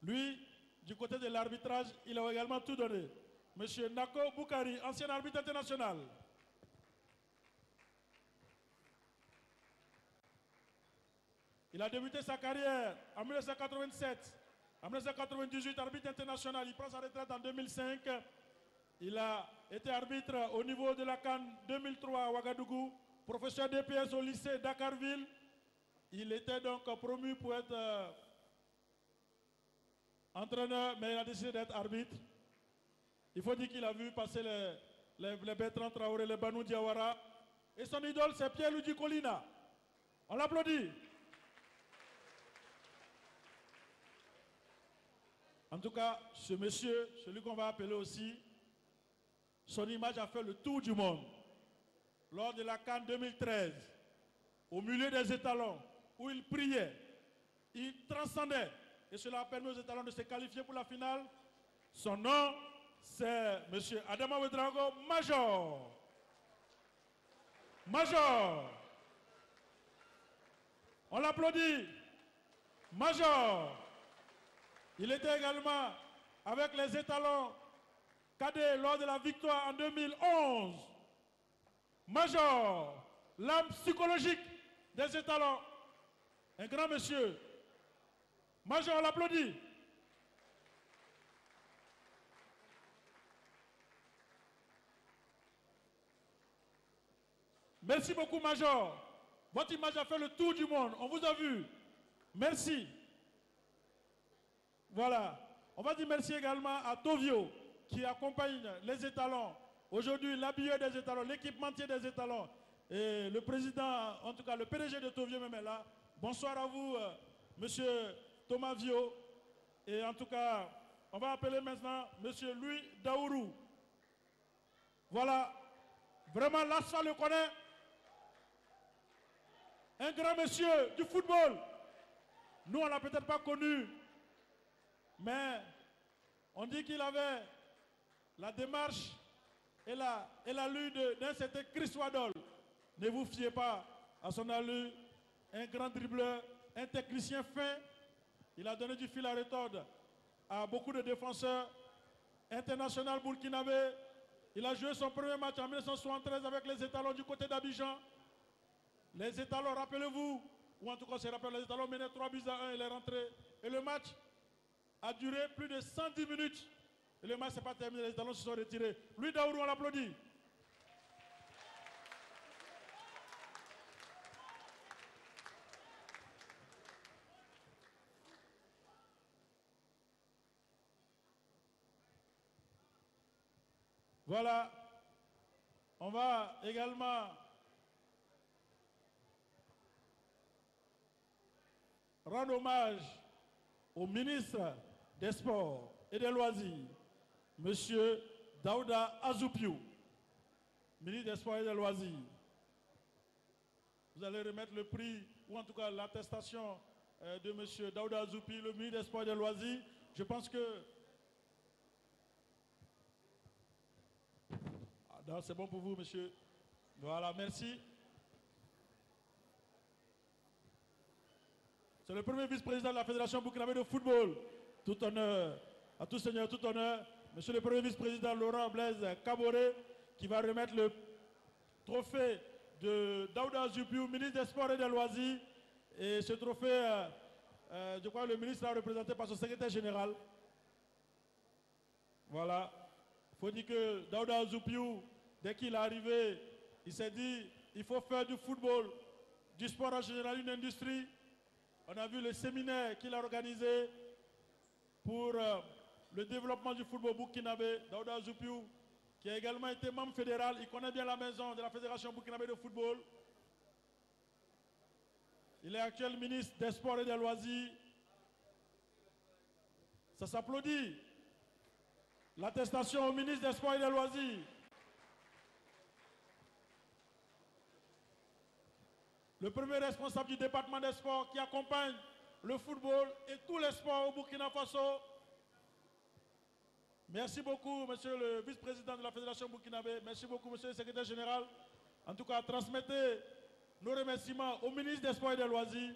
Lui, du côté de l'arbitrage, il a également tout donné. Monsieur Nako Boukari, ancien arbitre international. Il a débuté sa carrière en 1987. En 1998, arbitre international. Il prend sa retraite en 2005. Il a été arbitre au niveau de la CAN 2003 à Ouagadougou, professeur DPS au lycée Dakarville. Il était donc promu pour être entraîneur, mais il a décidé d'être arbitre. Il faut dire qu'il a vu passer les Bertrand Traoré, les Banou Diawara. Et son idole, c'est Pierre-Louis Colina. On l'applaudit. En tout cas, ce monsieur, celui qu'on va appeler aussi, son image a fait le tour du monde. Lors de la CAN 2013, au milieu des étalons, où il priait, il transcendait. Et cela a permis aux étalons de se qualifier pour la finale. Son nom, c'est M. Adama Ouedraogo, Major. Major. On l'applaudit. Major. Il était également avec les étalons cadets lors de la victoire en 2011. Major, l'âme psychologique des étalons. Un grand monsieur. Major, on l'applaudit. Merci beaucoup, Major. Votre image a fait le tour du monde. On vous a vu. Merci. Voilà. On va dire merci également à Tovio qui accompagne les étalons. Aujourd'hui, l'habilleur des étalons, l'équipementier des étalons. Et le président, en tout cas le PDG de Tovio même est là. Bonsoir à vous, monsieur Thomas Vio. Et en tout cas, on va appeler maintenant monsieur Louis Daourou. Voilà. Vraiment, l'ASFA le connaît. Un grand monsieur du football. Nous, on ne l'a peut-être pas connu. Mais on dit qu'il avait la démarche et l'allure d'un certain Chris Waddle. Ne vous fiez pas à son allure. Un grand dribbleur, un technicien fin. Il a donné du fil à retordre à beaucoup de défenseurs. International burkinabé. Il a joué son premier match en 1973 avec les étalons du côté d'Abidjan. Les étalons, rappelez-vous, ou en tout cas, c'est rappelé, les étalons menaient 3-1, il est rentré. Et le match a duré plus de 110 minutes. Et le match n'est pas terminé, les étalons se sont retirés. Louis Daourou, on l'applaudit. Voilà. On va également rendre hommage au ministre des Sports et des Loisirs, M. Daouda Azoupiou, ministre des Sports et des Loisirs. Vous allez remettre le prix, ou en tout cas l'attestation de M. Daouda Azoupiou, le ministre des Sports et des Loisirs. Je pense que... Ah, c'est bon pour vous, monsieur. Voilà, merci. C'est le premier vice-président de la Fédération burkinabé de football. Tout honneur, à tout seigneur, tout honneur. Monsieur le premier vice-président Laurent Blaise Kaboré, qui va remettre le trophée de Daouda Azoupiou, ministre des Sports et des Loisirs. Et ce trophée, je crois que le ministre l'a représenté par son secrétaire général. Voilà. Il faut dire que Daouda Azoupiou, dès qu'il est arrivé, il s'est dit il faut faire du football, du sport en général, une industrie. On a vu le séminaire qu'il a organisé pour le développement du football burkinabé, Daouda Zoupiou, qui a également été membre fédéral. Il connaît bien la maison de la Fédération burkinabé de football. Il est actuel ministre des Sports et des Loisirs. Ça s'applaudit. L'attestation au ministre des Sports et des Loisirs. Le premier responsable du département des sports qui accompagne le football et tous les sports au Burkina Faso. Merci beaucoup, monsieur le vice-président de la Fédération burkinabé. Merci beaucoup, monsieur le secrétaire général. En tout cas, transmettez nos remerciements au ministre des Sports et des Loisirs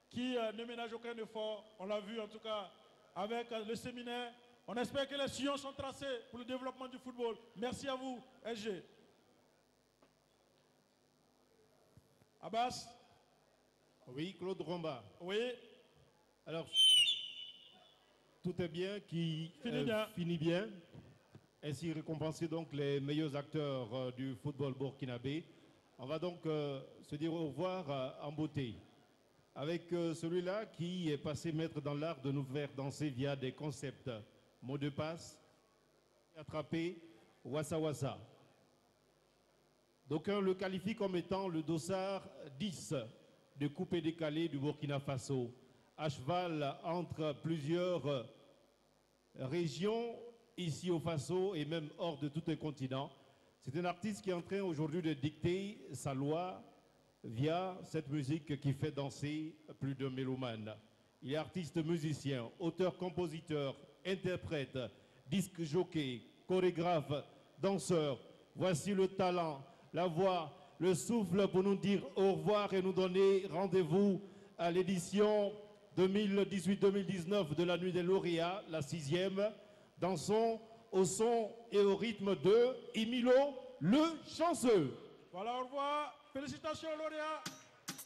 qui ne ménage aucun effort. On l'a vu en tout cas avec le séminaire. On espère que les sillons sont tracés pour le développement du football. Merci à vous, SG. Abbas. Oui, Claude Romba. Oui. Alors, tout est bien qui finit bien. Ainsi récompenser donc les meilleurs acteurs du football burkinabé. On va donc se dire au revoir en beauté avec celui-là qui est passé maître dans l'art de nous faire danser via des concepts. Mot de passe, attrapé, wassa wassa. D'aucuns le qualifient comme étant le dossard 10 de coupé décalé du Burkina Faso, à cheval entre plusieurs régions ici au Faso et même hors de tout un continent. C'est un artiste qui est en train aujourd'hui de dicter sa loi via cette musique qui fait danser plus de mélomanes. Il est artiste musicien, auteur, compositeur, interprète, disque jockey, chorégraphe, danseur. Voici le talent, la voix, le souffle pour nous dire au revoir et nous donner rendez-vous à l'édition 2018-2019 de la Nuit des Lauréats, la 6e. Dansons au son et au rythme de Emilo le chanceux. Voilà, au revoir. Félicitations, lauréats.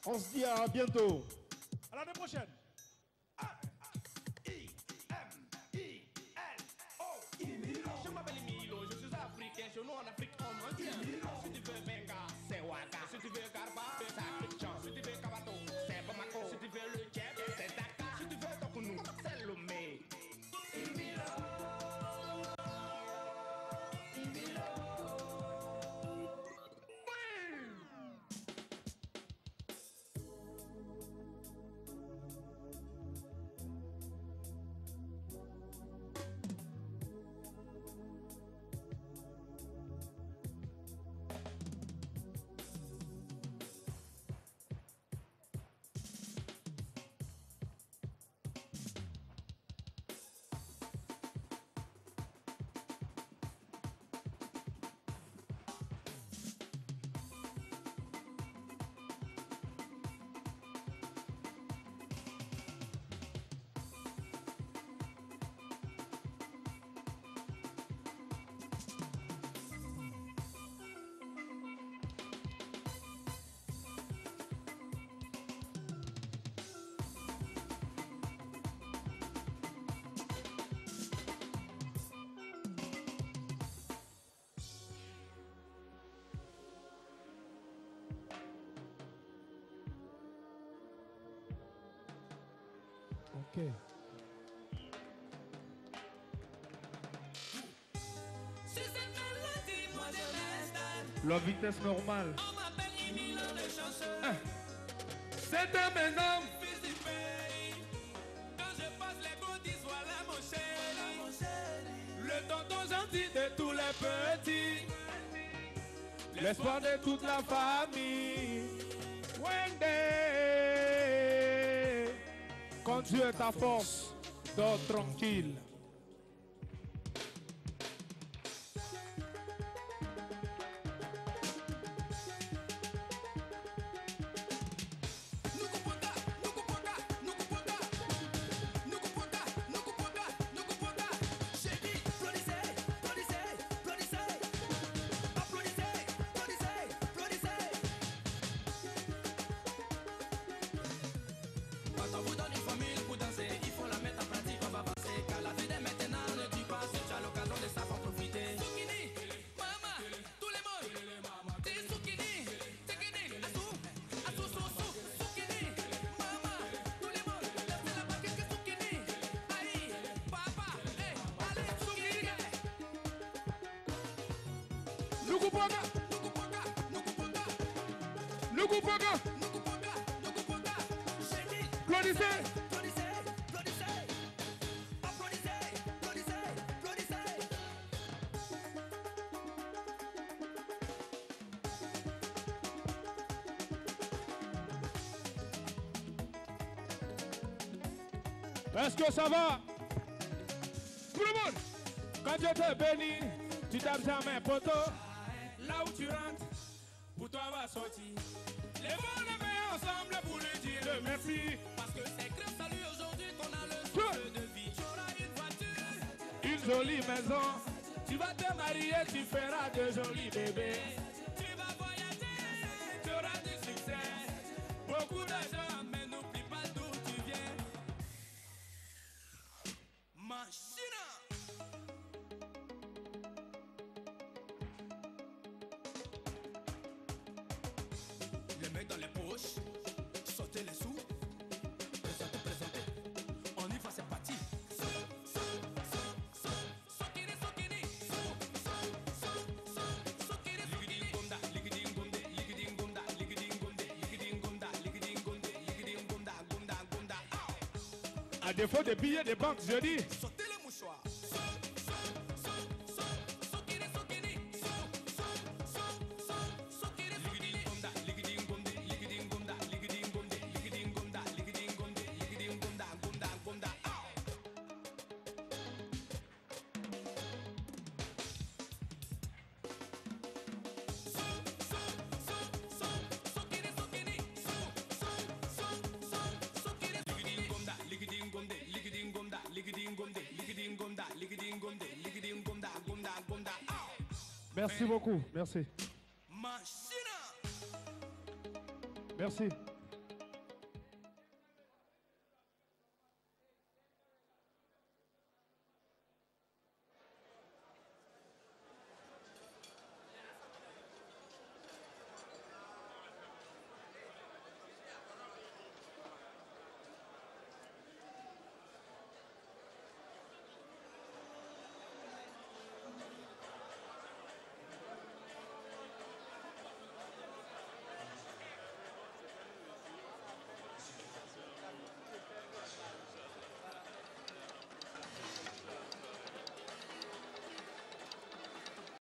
On se dit à bientôt. À l'année prochaine. Je m'appelle Emilo, je suis africain, chez nous en Afrique on maintient. Si tu veux Benga, c'est Ouaga. Si tu veux Garba, c'est Abidjan. Si tu veux Kabato, c'est Bamako. Si tu veux le Djeb, c'est Dakar. Si tu veux Tokounou, c'est Lomé. Ok. La vitesse normale. On m'appelle Emilo le chanceux. C'est un bonhomme. Fils du pays. Quand je passe les boutis, voilà mon chéri. Le tonton gentil de tous les petits. L'espoir de toute la famille. Wende. Quand Dieu est ta force, dors tranquille. Quand on vous donne une formule pour danser, il faut la mettre en pratique, on va avancer car la vie Est-ce que ça va? Tout le monde, quand Dieu te bénit, tu tapes jamais poteau. Là où tu rentres, pour toi va sortir. Les bons les meilleurs ensemble pour lui dire merci. Parce que c'est grâce à lui aujourd'hui qu'on a le souffle de vie. Tu auras une voiture, une jolie maison. Tu vas te marier, tu feras de jolis bébés. Tu vas voyager, tu auras du succès. Beaucoup d'argent, mais n'oublie pas d'où tu viens. Machina. Les mecs dans les poches, sortez les sous, présentez, on y va, c'est parti. À défaut des billets de banque, je dis. Sortez le mouchoir. Merci beaucoup, merci. Merci.